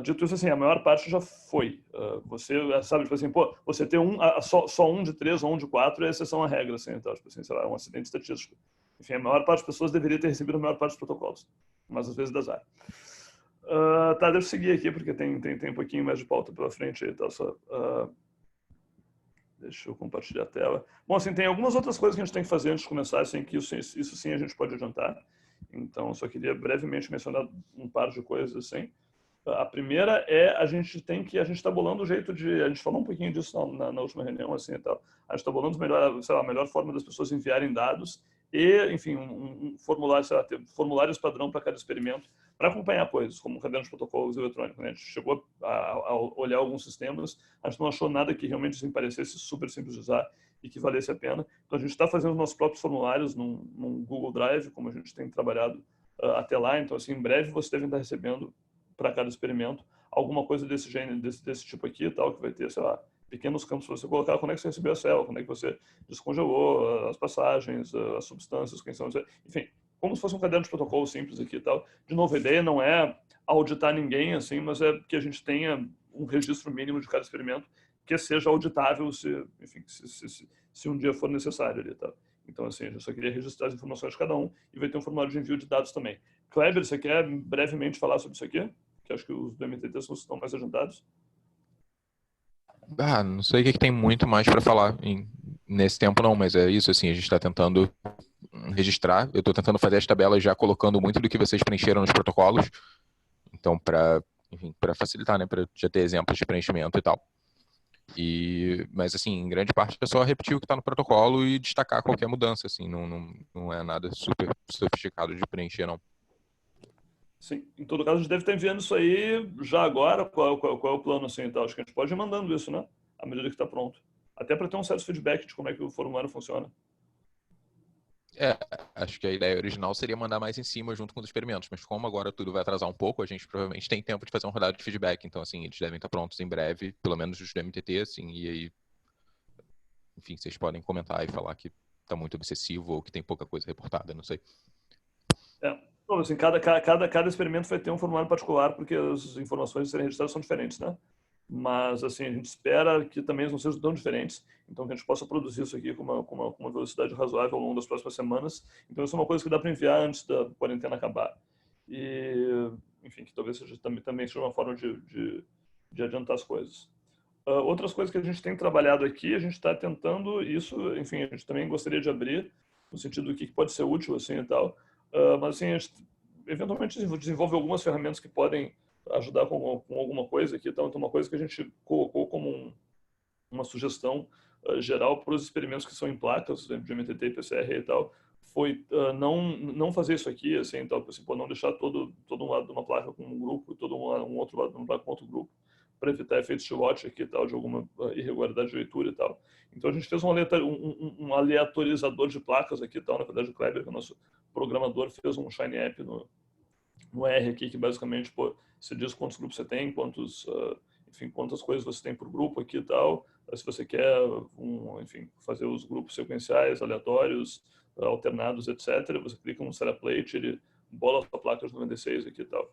Dito isso, assim, a maior parte já foi. Você sabe, tipo assim, pô, você ter só um de 3 ou um de 4 é exceção à regra, assim, então, tipo assim, sei lá, é um acidente estatístico. Enfim, a maior parte das pessoas deveria ter recebido a maior parte dos protocolos, mas às vezes dá azar. Tá, deixa eu seguir aqui, porque tem um pouquinho mais de pauta pela frente aí, tá? Deixa eu compartilhar a tela. Bom, assim, tem algumas outras coisas que a gente tem que fazer antes de começar, assim, que isso sim a gente pode adiantar. Então, só queria brevemente mencionar um par de coisas, assim. A primeira é a gente está bolando o jeito de, a gente falou um pouquinho disso na última reunião, assim, e tal. A gente está bolando a melhor forma das pessoas enviarem dados e, enfim, um formulário, sei lá, ter formulários padrão para cada experimento, para acompanhar coisas, como caderno de protocolos eletrônicos, né? A gente chegou a olhar alguns sistemas, a gente não achou nada que realmente assim, parecesse super simples de usar e que valesse a pena. Então, a gente está fazendo os nossos próprios formulários num Google Drive, como a gente tem trabalhado até lá. Então, assim, em breve você deve estar recebendo para cada experimento alguma coisa desse gênero, desse tipo aqui e tal, que vai ter, sei lá, pequenos campos para você colocar quando é que você recebeu a célula, quando é que você descongelou as passagens, as substâncias, quem são, enfim, como se fosse um caderno de protocolo simples aqui e tal. De novo, a ideia não é auditar ninguém, assim, mas é que a gente tenha um registro mínimo de cada experimento que seja auditável enfim, se um dia for necessário ali, tá? Então, assim, eu só queria registrar as informações de cada um e vai ter um formulário de envio de dados também. Kleber, você quer brevemente falar sobre isso aqui? Que acho que os do MTT estão mais adiantados. Não sei o que tem muito mais para falar nesse tempo não, mas é isso, assim, a gente está tentando registrar, eu estou tentando fazer as tabelas já colocando muito do que vocês preencheram nos protocolos, então para facilitar, né, para já ter exemplos de preenchimento e tal. Mas assim, em grande parte é só repetir o que está no protocolo e destacar qualquer mudança, assim, não é nada super sofisticado de preencher, não. Sim, em todo caso, a gente deve estar enviando isso aí já agora. Qual é o plano, assim, e tal? Acho que a gente pode ir mandando isso, né? À medida que está pronto. Até para ter um certo feedback de como é que o formulário funciona. Acho que a ideia original seria mandar mais em cima junto com os experimentos, mas como agora tudo vai atrasar um pouco, a gente provavelmente tem tempo de fazer um rodado de feedback, então assim, eles devem estar prontos em breve, pelo menos os do MTT, assim, e aí, enfim, vocês podem comentar e falar que está muito obsessivo ou que tem pouca coisa reportada, não sei. Então, assim, cada experimento vai ter um formulário particular, porque as informações a serem registradas são diferentes, né? Mas, assim, a gente espera que também eles não sejam tão diferentes, então que a gente possa produzir isso aqui com uma velocidade razoável ao longo das próximas semanas. Então, isso é uma coisa que dá para enviar antes da quarentena acabar. E, enfim, que talvez também seja uma forma de adiantar as coisas. Outras coisas que a gente tem trabalhado aqui, a gente está tentando isso, enfim, a gente também gostaria de abrir, no sentido do que pode ser útil, assim, e tal. Mas, assim, a gente eventualmente desenvolve algumas ferramentas que podem ajudar com alguma coisa aqui. Então, uma coisa que a gente colocou como uma sugestão geral para os experimentos que são em placas, de MTT e PCR e tal, foi não fazer isso aqui, assim, então, assim, não deixar todo um lado de uma placa com um grupo e todo um outro lado de uma placa com outro grupo, para evitar efeitos de watch aqui e tal, de alguma irregularidade de leitura e tal. Então, a gente fez um aleatorizador de placas aqui e tal. Na verdade, o Kleber, que é o nosso programador, fez um Shiny App no R aqui, que basicamente você diz quantos grupos você tem, quantas coisas você tem por grupo aqui e tal. Se você quer, enfim, fazer os grupos sequenciais, aleatórios, alternados, etc., você clica no Seraplate, ele bola a placa de 96 aqui e tal.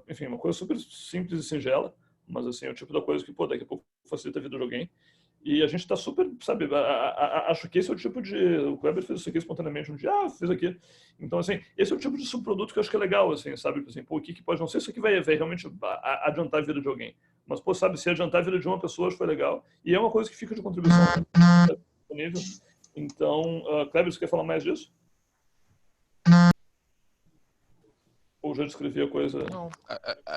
Enfim, uma coisa super simples e singela, mas assim, é o tipo da coisa que, daqui a pouco facilita a vida de alguém. E a gente está super, sabe, acho que esse é o tipo de... O Kleber fez isso aqui espontaneamente um dia, fiz aqui. Então, assim, esse é o tipo de subproduto que eu acho que é legal, assim, sabe? Assim, o que pode não ser isso aqui vai realmente adiantar a vida de alguém. Mas, sabe, se adiantar a vida de uma pessoa, acho que foi legal. E é uma coisa que fica de contribuição, né? Disponível. Então, Kleber, você quer falar mais disso? Ou já descrevi a coisa? Não,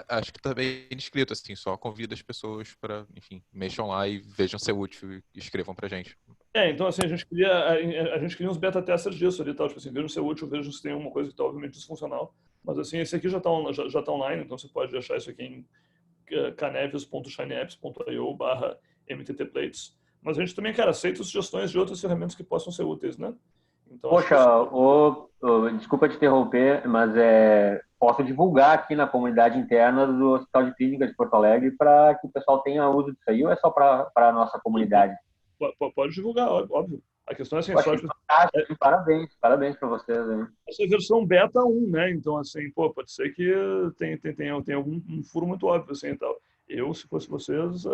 acho que tá bem escrito, assim, só convida as pessoas para, enfim, mexam lá e vejam se é útil e escrevam pra gente. Então, assim, a gente queria uns beta testers disso ali, tal, tipo assim, vejam se é útil, vejam se tem uma coisa que está obviamente disfuncional, Mas assim, esse aqui já tá online, então você pode achar isso aqui em canevius.shineapps.io/mttplates. Mas a gente também, cara, aceita sugestões de outras ferramentas que possam ser úteis, né? Então, Poxa, desculpa te interromper, mas posso divulgar aqui na comunidade interna do Hospital de Clínicas de Porto Alegre para que o pessoal tenha uso disso aí, ou é só para a nossa comunidade? Pode divulgar, óbvio. A questão é assim, parabéns para vocês aí. Essa é a versão beta 1, né? Então, assim, pode ser que tem algum furo muito óbvio, assim, e tal. Eu, se fosse vocês,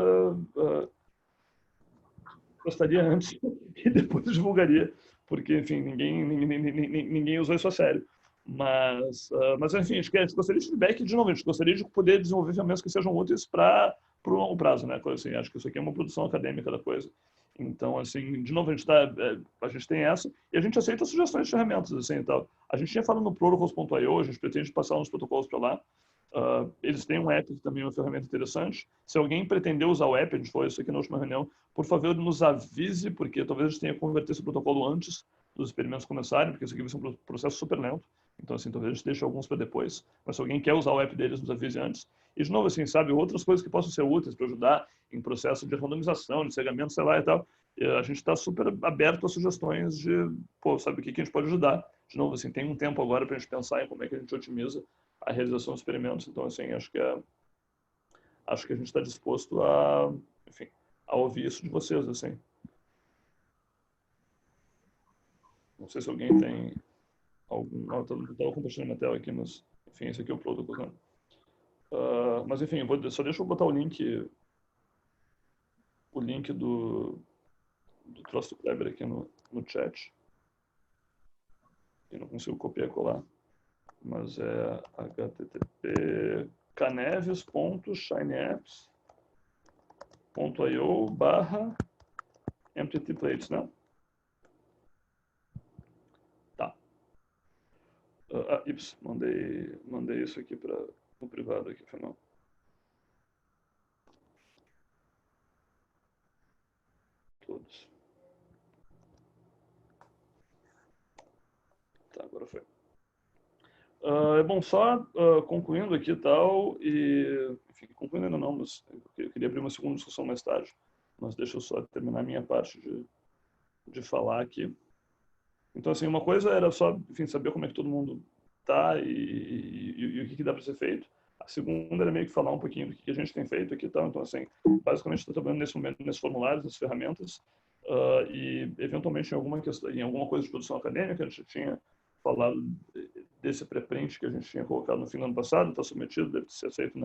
gostaria antes e depois divulgaria, porque, enfim, ninguém usou isso a sério. Mas enfim, a gente gostaria de feedback, de novo, a gente gostaria de poder desenvolver ferramentas que sejam úteis para o longo prazo, né? Coisa assim, acho que isso aqui é uma produção acadêmica da coisa. Então, assim, de novo, a gente tem essa, e a gente aceita sugestões de ferramentas, assim, e tal. A gente tinha falado no protocols.io, a gente pretende passar uns protocolos para lá. Eles têm um app que também é uma ferramenta interessante. Se alguém pretender usar o app, a gente falou isso aqui na última reunião, por favor, nos avise, porque talvez a gente tenha que converter esse protocolo antes dos experimentos começarem, porque isso aqui vai ser um processo super lento. Então, assim, talvez a gente deixe alguns para depois. Mas se alguém quer usar o app deles, nos avise antes. E, de novo, assim, sabe, outras coisas que possam ser úteis para ajudar em processo de randomização, de cegamento, sei lá e tal. E a gente está super aberto a sugestões de, sabe, o que a gente pode ajudar. De novo, assim, tem um tempo agora para a gente pensar em como é que a gente otimiza a realização dos experimentos. Então, assim, acho que a gente está disposto a, enfim, a ouvir isso de vocês, assim. Não sei se alguém tem algum... Estava compartilhando a tela aqui, mas, enfim, esse aqui é o protocolo. Mas, enfim, só deixa eu botar o link do troço do Kleber aqui no chat. Eu não consigo copiar e colar. Mas é http canevius.shineapps.io/mttplates, né? Tá. Mandei isso aqui no privado aqui, foi mal. Todos. Tá, agora foi. Bom, só concluindo aqui e tal, enfim, concluindo ainda não, mas eu queria abrir uma segunda discussão mais tarde, mas deixa eu só terminar a minha parte de falar aqui. Então, assim, uma coisa era só, enfim, saber como é que todo mundo tá e o que dá para ser feito. A segunda era meio que falar um pouquinho do que a gente tem feito aqui e tal. Então, assim, basicamente está trabalhando nesse momento nesses formulários, nessas ferramentas, e eventualmente em alguma coisa de produção acadêmica, a gente já tinha falado desse pré-print que a gente tinha colocado no fim do ano passado, está submetido, deve ser aceito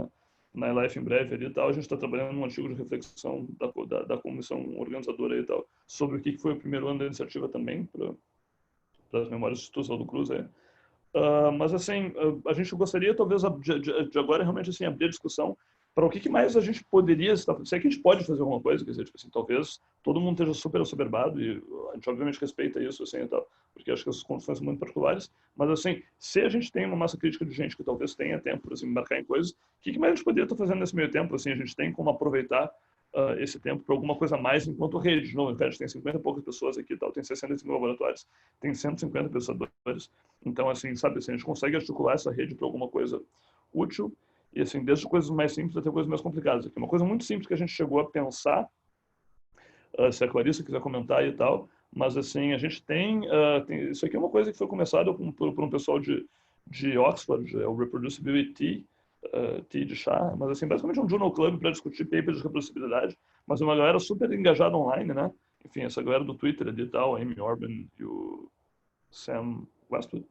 na iLife em breve ali e tal. A gente está trabalhando num artigo de reflexão da comissão organizadora e tal, sobre o que foi o primeiro ano da iniciativa também, para as memórias do Instituto do Cruz aí. Mas, assim, a gente gostaria, talvez, de agora realmente assim, abrir a discussão para o que mais a gente poderia estar... Se é que a gente pode fazer alguma coisa, quer dizer, tipo assim, talvez todo mundo esteja super assoberbado e a gente obviamente respeita isso, assim, e tal, porque acho que essas condições são muito particulares, mas, assim, se a gente tem uma massa crítica de gente que talvez tenha tempo para assim, embarcar em coisas, o que mais a gente poderia estar fazendo nesse meio tempo? Assim, a gente tem como aproveitar esse tempo para alguma coisa mais enquanto rede. De novo, a gente tem 50 e poucas pessoas aqui e tal, tem 65 laboratórios, tem 150 pesquisadores. Então, assim, sabe, assim, a gente consegue articular essa rede para alguma coisa útil e, assim, desde coisas mais simples até coisas mais complicadas. Aqui, uma coisa muito simples que a gente chegou a pensar, se a Clarissa quiser comentar e tal, mas, assim, a gente tem isso aqui é uma coisa que foi começada por um pessoal de Oxford, é o Reproducibility T de chá, mas, assim, basicamente é um journal club para discutir papers de reproducibilidade, mas é uma galera super engajada online, né? Enfim, essa galera do Twitter ali e tal, a Amy Orban e o Sam Westwood,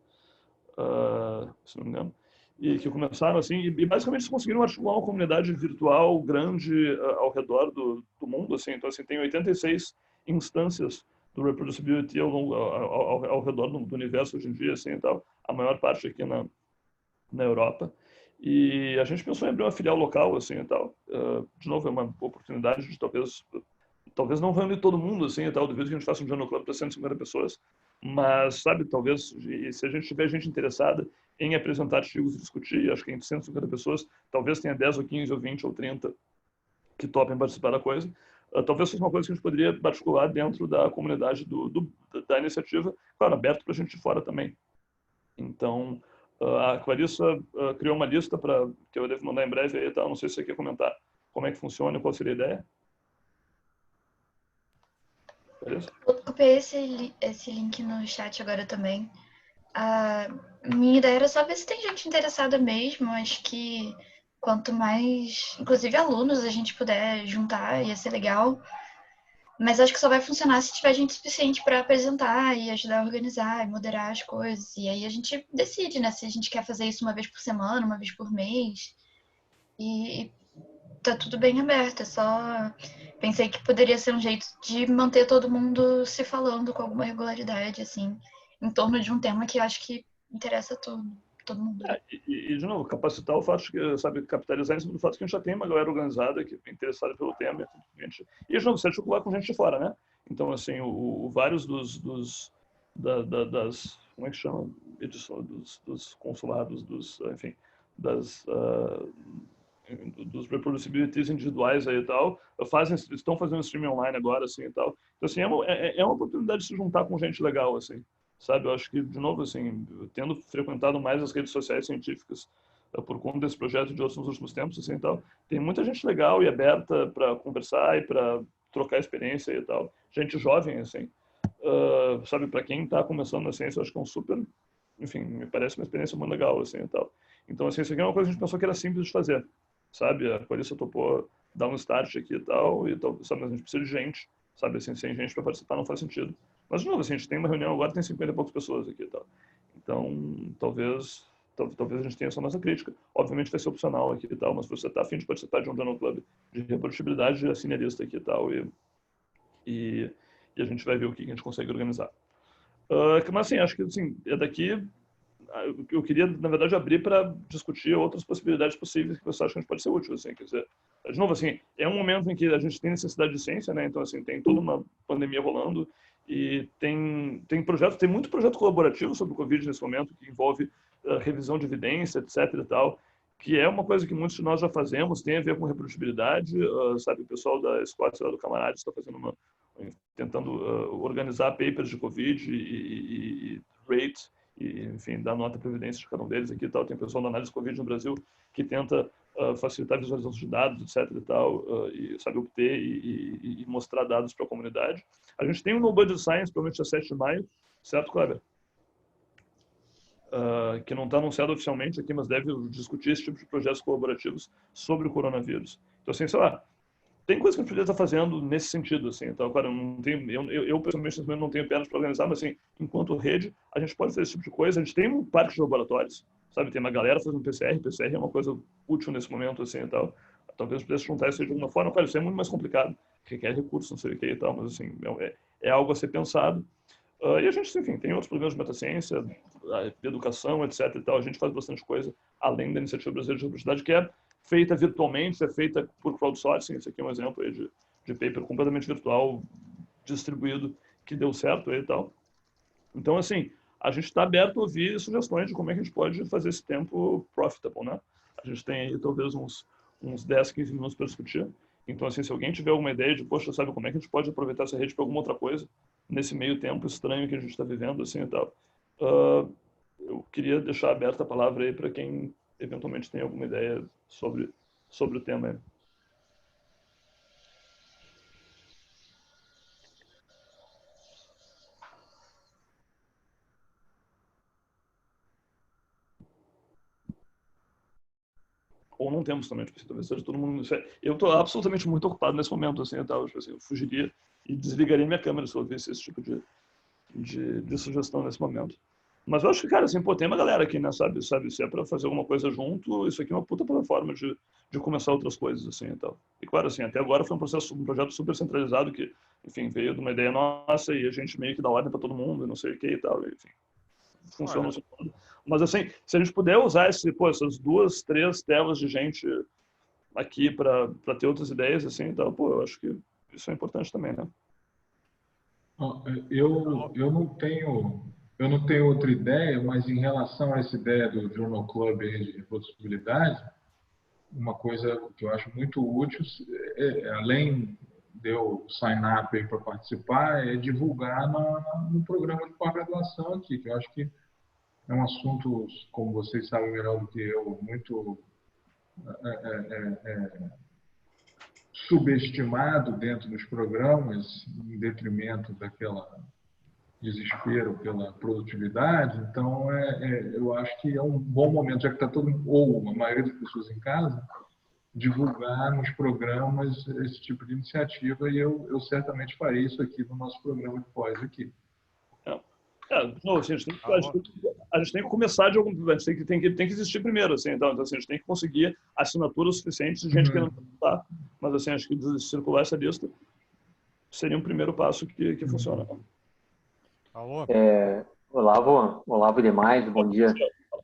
se não me engano, e que começaram assim, e basicamente eles conseguiram articular uma comunidade virtual grande ao redor do mundo, assim. Então, assim, tem 86 instâncias do Reproducibility ao redor do universo hoje em dia, assim, e tal, a maior parte aqui na Europa. E a gente pensou em abrir uma filial local, assim, e tal. De novo, é uma oportunidade de talvez não reunir todo mundo, assim, e tal, devido que a gente faça um journal club para 150 pessoas, mas, sabe, talvez, se a gente tiver gente interessada em apresentar artigos e discutir, acho que entre 150 pessoas, talvez tenha 10 ou 15 ou 20 ou 30 que topem participar da coisa. Talvez fosse uma coisa que a gente poderia articular dentro da comunidade da iniciativa, claro, aberto para a gente de fora também. Então, A Clarissa criou uma lista que eu devo mandar em breve aí, tá? Não sei se você quer comentar como é que funciona e qual seria a ideia. Clarissa? Eu copiei esse link no chat agora também. A minha ideia era só ver se tem gente interessada mesmo. Acho que quanto mais, inclusive alunos, a gente puder juntar, ia ser legal. Mas acho que só vai funcionar se tiver gente suficiente para apresentar e ajudar a organizar e moderar as coisas. E aí a gente decide, né? Se a gente quer fazer isso uma vez por semana, uma vez por mês. E tá tudo bem aberto. É só pensei que poderia ser um jeito de manter todo mundo se falando com alguma regularidade, assim, em torno de um tema que eu acho que interessa todo mundo. De novo, capacitar o fato de, sabe, capitalizar em cima do fato que a gente já tem uma galera organizada que é interessada pelo tema. E, de novo, se articular com gente de fora, né? Então, assim, vários das, como é que chama? Dos consulados, enfim, dos reproducibilities individuais aí e tal, estão fazendo streaming online agora, assim, e tal. Então, assim, é uma oportunidade de se juntar com gente legal, assim, sabe? Eu acho que, de novo, assim, tendo frequentado mais as redes sociais científicas por conta desse projeto de outros nos últimos tempos, assim, e tal, tem muita gente legal e aberta para conversar e para trocar experiência e tal. Gente jovem, assim, sabe? Para quem está começando na ciência, eu acho que é um super, enfim, me parece uma experiência muito legal, assim, e tal. Então, assim, isso aqui é uma coisa que a gente pensou que era simples de fazer, sabe? A Clarissa topou dar um start aqui e tal, sabe? Mas a gente precisa de gente, sabe? Assim, sem gente para participar não faz sentido. Mas, de novo, assim, a gente tem uma reunião agora, tem 50 e poucas pessoas aqui e tal. Então, talvez a gente tenha essa nossa crítica. Obviamente vai ser opcional aqui e tal, mas se você está a fim de participar de um Journal Club de reprodutibilidade, assine a lista aqui e tal, e a gente vai ver o que a gente consegue organizar. Mas, assim, acho que, assim, daqui eu queria, na verdade, abrir para discutir outras possibilidades possíveis que você acha que a gente pode ser útil, assim, quer dizer, de novo, assim, é um momento em que a gente tem necessidade de ciência, né, então, assim, tem toda uma pandemia rolando e tem muito projeto colaborativo sobre o Covid nesse momento, que envolve revisão de evidência, etc e tal, que é uma coisa que muitos de nós já fazemos, tem a ver com reprodutibilidade, sabe, o pessoal da Escócia, lá do Camarade, está fazendo tentando organizar papers de Covid e rate, e, enfim, dar nota para evidência de cada um deles aqui e tal. Tem pessoal da análise Covid no Brasil que tenta facilitar a visualização de dados, etc e tal, e sabe, obter e mostrar dados para a comunidade. A gente tem o No Budget Science, provavelmente a 7 de maio, certo, Kleber? Que não está anunciado oficialmente aqui, mas deve discutir esse tipo de projetos colaborativos sobre o coronavírus. Então, assim, sei lá, tem coisa que a gente poderia estar fazendo nesse sentido, assim. Então, agora, eu pessoalmente não tenho pernas para organizar, mas, assim, enquanto rede, a gente pode fazer esse tipo de coisa. A gente tem um parque de laboratórios, sabe? Tem uma galera fazendo PCR. PCR é uma coisa útil nesse momento, assim, e tal. Talvez pudesse juntar isso de alguma forma. Claro, isso é muito mais complicado, requer recursos, não sei o que e tal, mas, assim, é algo a ser pensado. E a gente, enfim, tem outros programas de metaciência, de educação, etc e tal. A gente faz bastante coisa, além da Iniciativa Brasileira de Reprodutibilidade, que é feita virtualmente, é feita por crowdsourcing. Esse aqui é um exemplo aí de paper completamente virtual, distribuído, que deu certo aí e tal. Então, assim, a gente está aberto a ouvir sugestões de como é que a gente pode fazer esse tempo profitable, né? A gente tem aí talvez uns 10, 15 minutos para discutir. Então, assim, se alguém tiver alguma ideia de, poxa, sabe, como é que a gente pode aproveitar essa rede para alguma outra coisa, nesse meio tempo estranho que a gente está vivendo, assim, e tal. Eu queria deixar aberta a palavra aí para quem eventualmente tem alguma ideia sobre o tema aí. Ou não temos também, tipo, talvez seja todo mundo... Eu estou absolutamente muito ocupado nesse momento, assim, tal, tipo assim, eu fugiria e desligaria minha câmera se eu ouvisse esse tipo de sugestão nesse momento. Mas eu acho que, cara, assim, pô, tem uma galera aqui, né, sabe, se é para fazer alguma coisa junto, isso aqui é uma puta plataforma de começar outras coisas, assim, e tal. E, claro, assim, até agora foi um projeto super centralizado que, enfim, veio de uma ideia nossa e a gente meio que dá ordem para todo mundo, e não sei o que e tal, e, enfim, funciona. Mas, assim, se a gente puder usar essas 2, 3 telas de gente aqui para ter outras ideias, assim, então, pô, eu acho que isso é importante também, né? Eu não tenho outra ideia, mas em relação a essa ideia do Journal Club de reprodutibilidade, uma coisa que eu acho muito útil, além de eu sign up aí para participar, é divulgar no programa de pós-graduação aqui, que eu acho que é um assunto, como vocês sabem melhor do que eu, muito subestimado dentro dos programas, em detrimento daquela desespero pela produtividade. Então, eu acho que é um bom momento, já que está ou a maioria das pessoas em casa, divulgar nos programas esse tipo de iniciativa, e eu certamente farei isso aqui no nosso programa de pós aqui. Não, assim, a gente tem que começar de algum... A gente tem que existir primeiro, assim, então assim, a gente tem que conseguir assinaturas suficientes de gente querendo participar, mas assim, acho que circular essa lista seria um primeiro passo que funciona. Olavo e demais, bom dia.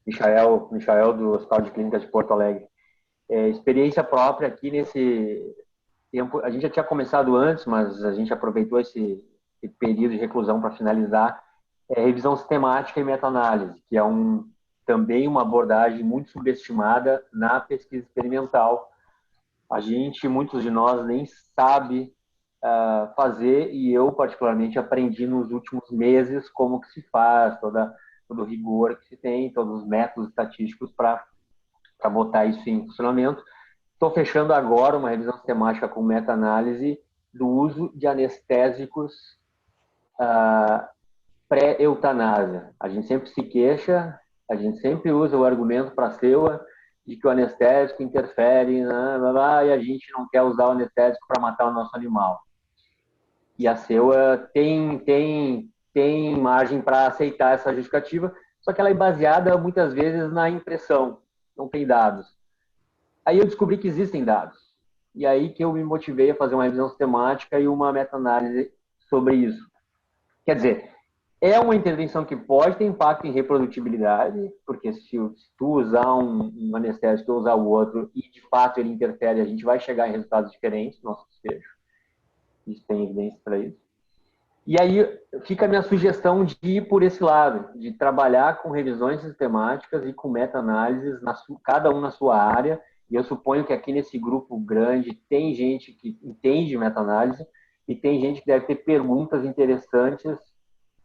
Michael do Hospital de Clínicas de Porto Alegre. Experiência própria aqui nesse tempo, a gente já tinha começado antes, mas a gente aproveitou esse período de reclusão para finalizar, revisão sistemática e meta-análise, que é também uma abordagem muito subestimada na pesquisa experimental. Muitos de nós nem sabe fazer, e eu particularmente aprendi nos últimos meses como que se faz, todo o rigor que se tem, todos os métodos estatísticos para botar isso em funcionamento. Estou fechando agora uma revisão sistemática com meta-análise do uso de anestésicos pré-eutanásia. A gente sempre se queixa, a gente sempre usa o argumento para a SEUA de que o anestésico interfere, e a gente não quer usar o anestésico para matar o nosso animal. E a SEUA tem margem para aceitar essa justificativa, só que ela é baseada muitas vezes na impressão, não tem dados. Aí eu descobri que existem dados. E aí que eu me motivei a fazer uma revisão sistemática e uma meta-análise sobre isso. Quer dizer, é uma intervenção que pode ter impacto em reprodutibilidade, porque se tu usar um anestésico ou usar o outro e de fato ele interfere, a gente vai chegar em resultados diferentes no nosso desfecho. Isso tem evidência para isso. E aí fica a minha sugestão de ir por esse lado, de trabalhar com revisões sistemáticas e com meta-análises, cada um na sua área. E eu suponho que aqui nesse grupo grande tem gente que entende meta-análise e tem gente que deve ter perguntas interessantes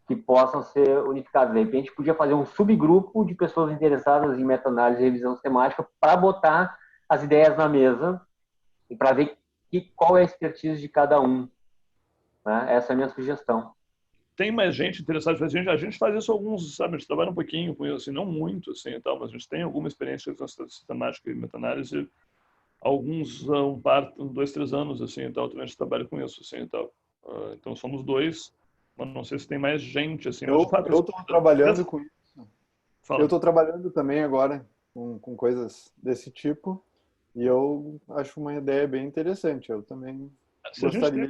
que possam ser unificadas. De repente, podia fazer um subgrupo de pessoas interessadas em meta-análise e revisão sistemática para botar as ideias na mesa e para ver qual é a expertise de cada um. Né? Essa é a minha sugestão. Tem mais gente interessada, a gente faz isso alguns, sabe, a gente trabalha um pouquinho com isso, assim, não muito, assim, e tal, mas a gente tem alguma experiência com sistemática e meta-análise, alguns, 2, 3 anos, assim, e tal, também a gente trabalha com isso, assim, e tal. Então somos 2, mas não sei se tem mais gente, assim. Eu estou trabalhando com isso. Eu estou trabalhando também agora com coisas desse tipo, e eu acho uma ideia bem interessante, eu também gostaria...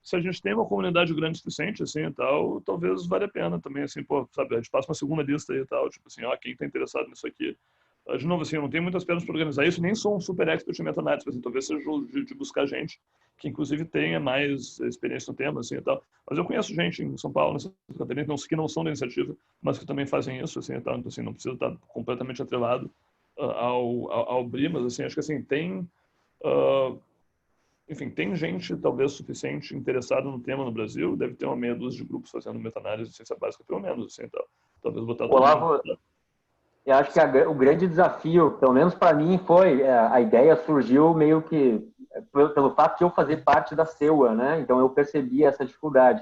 Se a gente tem uma comunidade grande o suficiente, assim, e tal, talvez valha a pena também, assim, pô, sabe, a gente passa uma segunda lista aí e tal, tipo assim, quem está interessado nisso aqui. De novo, assim, eu não tenho muitas pernas para organizar isso, nem sou um super expert em meta-análise, mas talvez seja de buscar gente que, inclusive, tenha mais experiência no tema, assim, e tal. Mas eu conheço gente em São Paulo, que não são da iniciativa, mas que também fazem isso, assim, e tal, então, assim, não precisa estar completamente atrelado ao BRI, mas, assim, acho que, assim, tem... Enfim, tem gente, talvez, suficiente interessada no tema no Brasil, deve ter uma meia dúzia de grupos fazendo meta-análise de ciência básica, pelo menos, assim, então, talvez botar... Olavo, eu acho que o grande desafio, pelo menos para mim, foi, a ideia surgiu meio que pelo fato de eu fazer parte da SEUA, né? Então eu percebi essa dificuldade.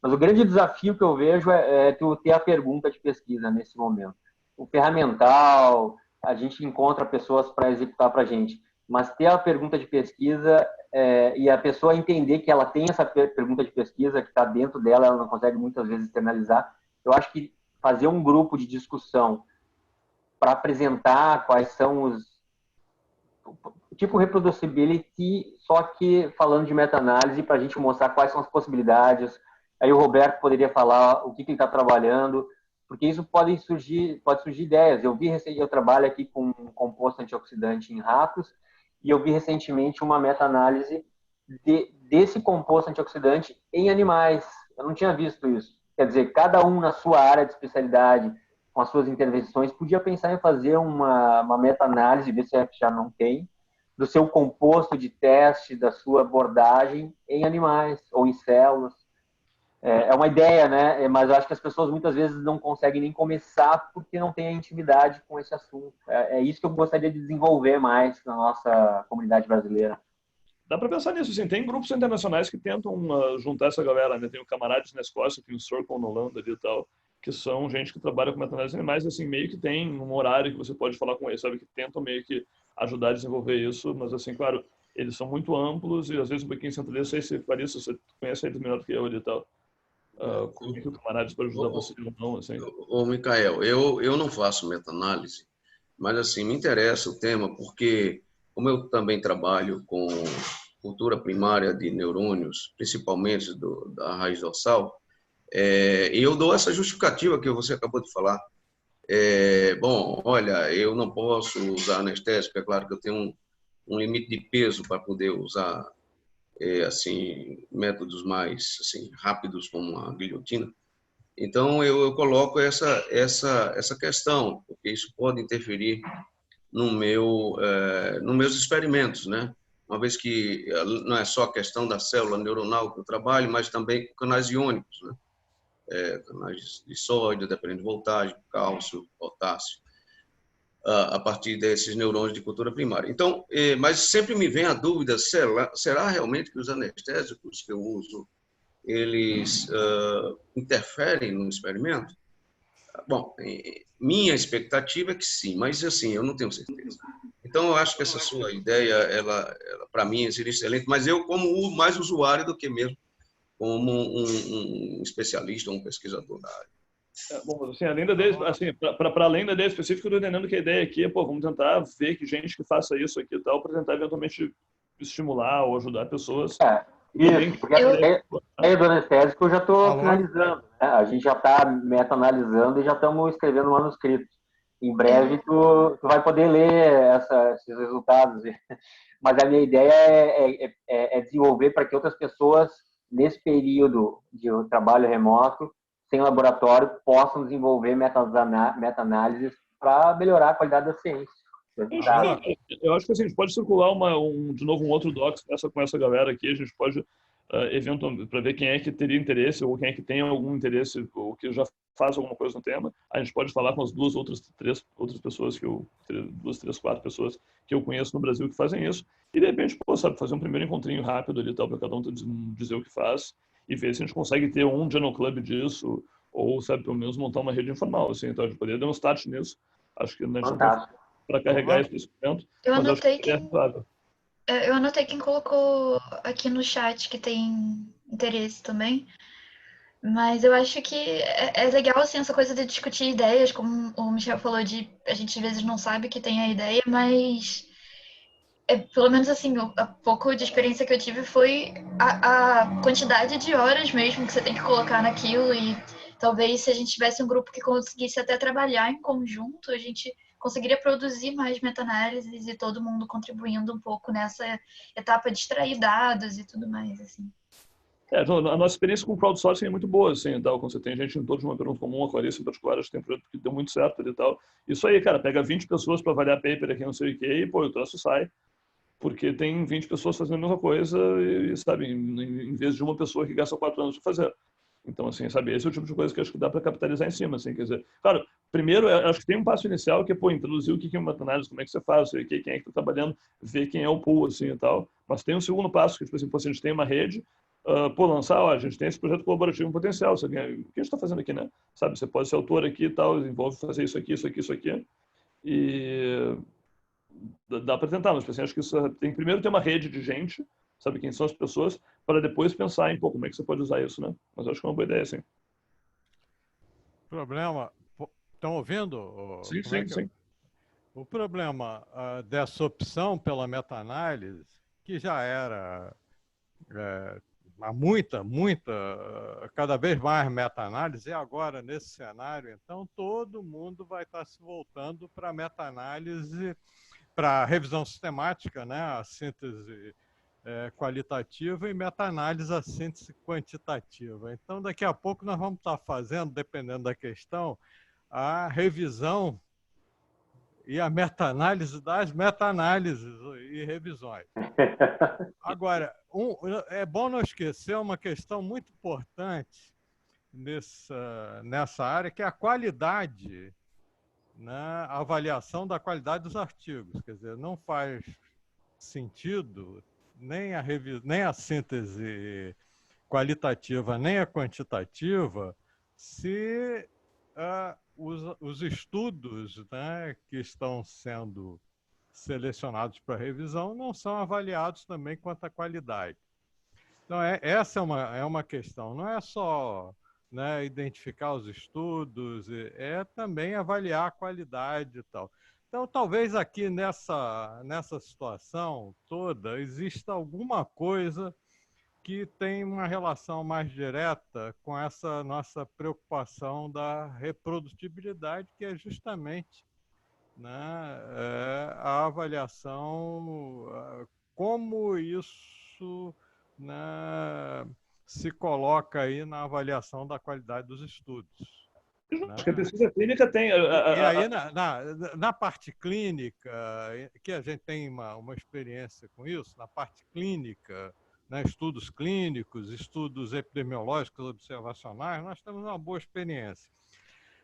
Mas o grande desafio que eu vejo é tu ter a pergunta de pesquisa nesse momento. O ferramental, a gente encontra pessoas para executar para a gente, mas ter a pergunta de pesquisa e a pessoa entender que ela tem essa pergunta de pesquisa que está dentro dela, ela não consegue muitas vezes externalizar. Eu acho que fazer um grupo de discussão para apresentar quais são os... tipo reproducibility, só que falando de meta-análise, para a gente mostrar quais são as possibilidades. Aí o Roberto poderia falar o que ele está trabalhando, porque isso pode surgir ideias. Eu trabalho aqui com um composto antioxidante em ratos, e eu vi recentemente uma meta-análise desse composto antioxidante em animais. Eu não tinha visto isso. Quer dizer, cada um na sua área de especialidade, com as suas intervenções, podia pensar em fazer uma meta-análise, ver se já não tem, do seu composto de teste, da sua abordagem em animais ou em células. é uma ideia, né? Mas eu acho que as pessoas muitas vezes não conseguem nem começar porque não têm a intimidade com esse assunto. É isso que eu gostaria de desenvolver mais na nossa comunidade brasileira. Dá para pensar nisso, assim, tem grupos internacionais que tentam juntar essa galera, né? Tem o Camaradas na Escócia, tem o Circle na Holanda ali e tal, que são gente que trabalha com meta-análise de animais, assim, meio que tem um horário que você pode falar com eles, sabe? Que tentam meio que ajudar a desenvolver isso, mas assim, claro, eles são muito amplos e às vezes um pouquinho centralistas. Não sei se, Clarissa, você conhece eles melhor do que eu ali e tal. Como é que o Camaradas pode ajudar você ou não, assim? Ô, Micael, eu não faço meta-análise, mas assim, me interessa o tema porque, como eu também trabalho com cultura primária de neurônios, principalmente da raiz dorsal, eu dou essa justificativa que você acabou de falar. Bom, olha, eu não posso usar anestésico, é claro que eu tenho um limite de peso para poder usar assim, métodos mais assim, rápidos, como a guilhotina. Então, eu coloco essa questão, porque isso pode interferir nos meus experimentos, né? Uma vez que não é só a questão da célula neuronal que eu trabalho, mas também com canais iônicos, né? Canais de sódio, dependendo de voltagem, cálcio, potássio, a partir desses neurônios de cultura primária. Então, mas sempre me vem a dúvida, será realmente que os anestésicos que eu uso, eles interferem no experimento? Bom, minha expectativa é que sim, mas assim, eu não tenho certeza. Então, eu acho que essa sua ideia, ela para mim, seria excelente, mas eu como mais usuário do que mesmo como um especialista ou um pesquisador da área. Bom, assim, além da ideia, assim, para além da ideia específica, eu estou entendendo que a ideia aqui é, vamos tentar ver que gente que faça isso aqui e tal, para tentar eventualmente estimular ou ajudar pessoas. Isso, porque a ideia do anestésico eu já estou finalizando, né? A gente já está meta-analisando e já estamos escrevendo manuscritos. Em breve tu vai poder ler esses resultados. Mas a minha ideia é desenvolver para que outras pessoas, nesse período de trabalho remoto, sem laboratório, possam desenvolver meta-análises para melhorar a qualidade da ciência. Eu acho que assim, a gente pode circular de novo um outro doc com essa galera aqui. A gente pode, eventualmente, para ver quem é que teria interesse ou quem é que tem algum interesse ou que já faz alguma coisa no tema. A gente pode falar com as três pessoas duas, três, quatro pessoas que eu conheço no Brasil que fazem isso. E de repente, sabe, fazer um primeiro encontrinho rápido ali, tal, para cada um dizer o que faz e ver se a gente consegue ter um Journal Club disso ou, sabe, pelo menos montar uma rede informal, assim. Então a gente poderia dar um start nisso. Acho que a gente para carregar esse instrumento. Eu anotei quem colocou aqui no chat que tem interesse também. Mas eu acho que é legal, assim, essa coisa de discutir ideias, como o Michel falou, a gente às vezes não sabe que tem a ideia, mas pelo menos assim, a pouco de experiência que eu tive foi a quantidade de horas mesmo que você tem que colocar naquilo e talvez se a gente tivesse um grupo que conseguisse até trabalhar em conjunto, a gente conseguiria produzir mais meta-análises e todo mundo contribuindo um pouco nessa etapa de extrair dados e tudo mais, assim. A nossa experiência com crowdsourcing é muito boa, assim, tal, quando você tem gente em todos uma pergunta comum, a Clarissa em particular, acho que tem um projeto que deu muito certo ali e tal. Isso aí, cara, pega 20 pessoas para avaliar paper aqui, não sei o quê, e, o troço sai, porque tem 20 pessoas fazendo a mesma coisa e sabe, em vez de uma pessoa que gasta 4 anos para fazer. Então, assim, sabe, esse é o tipo de coisa que eu acho que dá para capitalizar em cima, assim, quer dizer, claro, primeiro, eu acho que tem um passo inicial que é, introduzir o que é uma meta-análise, como é que você faz, quem é que está trabalhando, ver quem é o pool, assim, e tal, mas tem um segundo passo, que, tipo assim, se a gente tem uma rede, lançar, a gente tem esse projeto colaborativo em potencial, o que a gente está fazendo aqui, né? Sabe, você pode ser autor aqui e tal, envolve fazer isso aqui, e dá para tentar, mas assim, acho que isso tem primeiro ter uma rede de gente, sabe quem são as pessoas, para depois pensar em como é que você pode usar isso, né? Mas acho que é uma boa ideia, sim. Problema, estão ouvindo? Sim. O problema dessa opção pela meta-análise, que já era há cada vez mais meta-análise, e agora nesse cenário, então, todo mundo vai estar se voltando para a meta-análise, para a revisão sistemática, né? A síntese qualitativa e meta-análise, a síntese quantitativa. Então, daqui a pouco nós vamos estar fazendo, dependendo da questão, a revisão e a meta-análise das meta-análises e revisões. Agora, é bom não esquecer uma questão muito importante, nessa área, que é a qualidade, né, a avaliação da qualidade dos artigos. Quer dizer, não faz sentido nem a síntese qualitativa, nem a quantitativa, se os estudos, né, que estão sendo selecionados para revisão não são avaliados também quanto à qualidade. Então, essa é uma questão. Não é só, né, identificar os estudos, é também avaliar a qualidade e tal. Então, talvez aqui nessa situação toda exista alguma coisa que tem uma relação mais direta com essa nossa preocupação da reprodutibilidade, que é justamente, né, a avaliação, como isso, né, se coloca aí na avaliação da qualidade dos estudos. Acho que a pesquisa clínica tem... E aí, na parte clínica, que a gente tem uma experiência com isso, na parte clínica, né, estudos clínicos, estudos epidemiológicos, observacionais, nós temos uma boa experiência.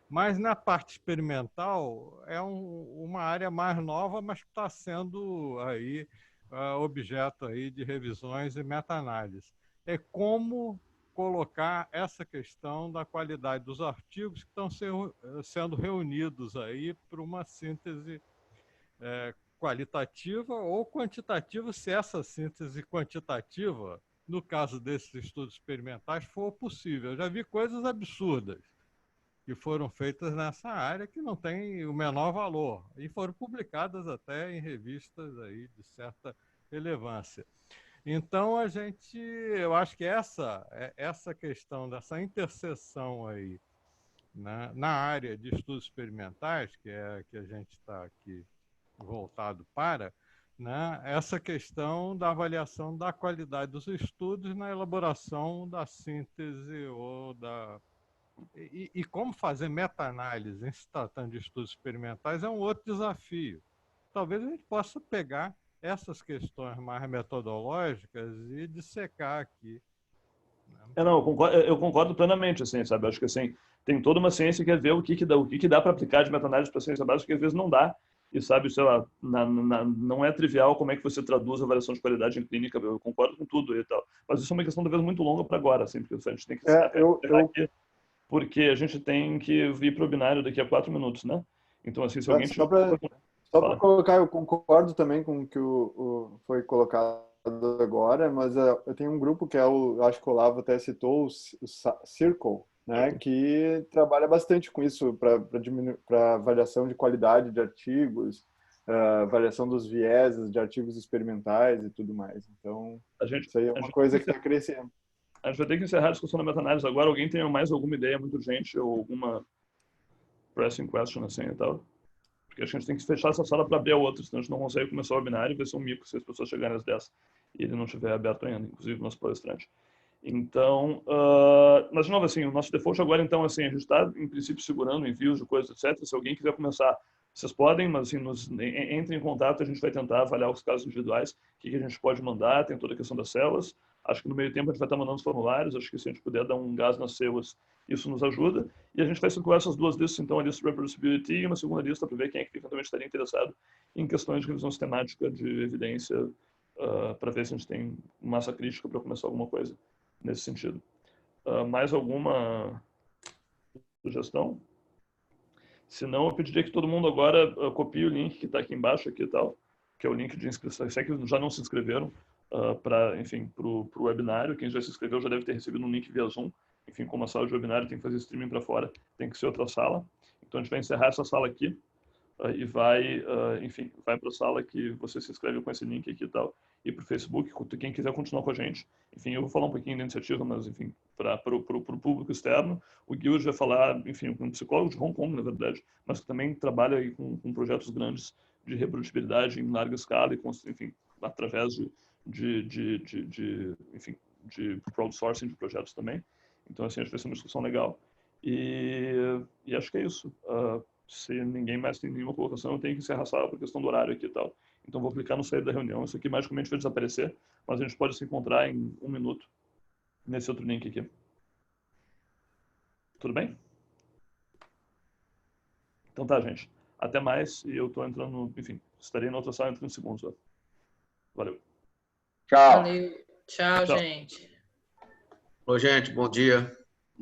Mas na parte experimental é uma área mais nova, mas que está sendo aí objeto aí de revisões e meta-análise. É como colocar essa questão da qualidade dos artigos que estão sendo reunidos aí para uma síntese qualitativa ou quantitativa, se essa síntese quantitativa, no caso desses estudos experimentais, for possível. Eu já vi coisas absurdas que foram feitas nessa área que não tem o menor valor e foram publicadas até em revistas aí de certa relevância. Então, eu acho que essa questão dessa interseção aí, né, na área de estudos experimentais, que é que a gente está aqui voltado para, né, essa questão da avaliação da qualidade dos estudos na elaboração da síntese ou e como fazer meta-análise em se tratando de estudos experimentais é um outro desafio. Talvez a gente possa pegar essas questões mais metodológicas e dissecar aqui. Né? Não, eu concordo plenamente, assim, sabe? Acho que assim, tem toda uma ciência que é ver o que dá para aplicar de meta-análise para a ciência básica, que às vezes não dá. E sabe, sei lá, não é trivial como é que você traduz a avaliação de qualidade em clínica, eu concordo com tudo e tal. Mas isso é uma questão talvez muito longa para agora, assim, porque a gente tem que aqui, porque a gente tem que ir para o binário daqui a 4 minutos, né? Então, assim, se alguém... Só para colocar, eu concordo também com o que foi colocado agora, mas eu tenho um grupo que acho que o Olavo até citou, o Circle, né, que trabalha bastante com isso para avaliação de qualidade de artigos, avaliação dos vieses de artigos experimentais e tudo mais. Então, isso aí é uma coisa que está crescendo. A gente vai ter que encerrar a discussão da meta-análise agora. Alguém tem mais alguma ideia muito urgente ou alguma pressing question assim e tal? Porque a gente tem que fechar essa sala para abrir a outra, senão a gente não consegue começar o webinar e vai ser um mico se as pessoas chegarem às 10 e ele não estiver aberto ainda, inclusive o nosso palestrante. Então, mas de novo, assim, o nosso default agora, então, assim, a gente está, em princípio, segurando envios de coisas, etc. Se alguém quiser começar, vocês podem, mas, assim, entrem em contato, a gente vai tentar avaliar os casos individuais, o que a gente pode mandar, tem toda a questão das células. Acho que no meio tempo a gente vai estar mandando os formulários, acho que se a gente puder dar um gás nas células, isso nos ajuda. E a gente vai circular essas duas listas, então, a lista de reproducibility e uma segunda lista para ver quem é que eventualmente estaria interessado em questões de revisão sistemática de evidência, para ver se a gente tem massa crítica para começar alguma coisa nesse sentido. Mais alguma sugestão? Se não, eu pediria que todo mundo agora copie o link que está aqui embaixo aqui e tal, que é o link de inscrição. Se é que já não se inscreveram para o webinário, quem já se inscreveu já deve ter recebido um link via Zoom. Enfim, como a sala de webinário tem que fazer streaming para fora, tem que ser outra sala. Então a gente vai encerrar essa sala aqui e vai para a sala que você se inscreve com esse link aqui e tal, e para o Facebook, quem quiser continuar com a gente. Enfim, eu vou falar um pouquinho da iniciativa, mas, enfim, para o público externo. O Guilherme vai falar, enfim, um psicólogo de Hong Kong, na verdade, mas que também trabalha aí com projetos grandes de reprodutibilidade em larga escala e, enfim, através de crowdsourcing de projetos também. Então, assim, acho que vai ser uma discussão legal. E acho que é isso. Se ninguém mais tem nenhuma colocação, eu tenho que encerrar a sala por questão do horário aqui e tal. Então, vou clicar no sair da reunião. Isso aqui magicamente vai desaparecer, mas a gente pode se encontrar em 1 minuto nesse outro link aqui. Tudo bem? Então tá, gente. Até mais. E eu tô entrando, enfim, estarei na outra sala em 30 segundos. Ó. Valeu. Tchau. Valeu. Tchau, Tchau. gente. Oi, gente, bom dia.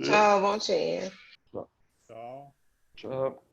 Tchau, bom dia. Tchau. Tchau. Tchau.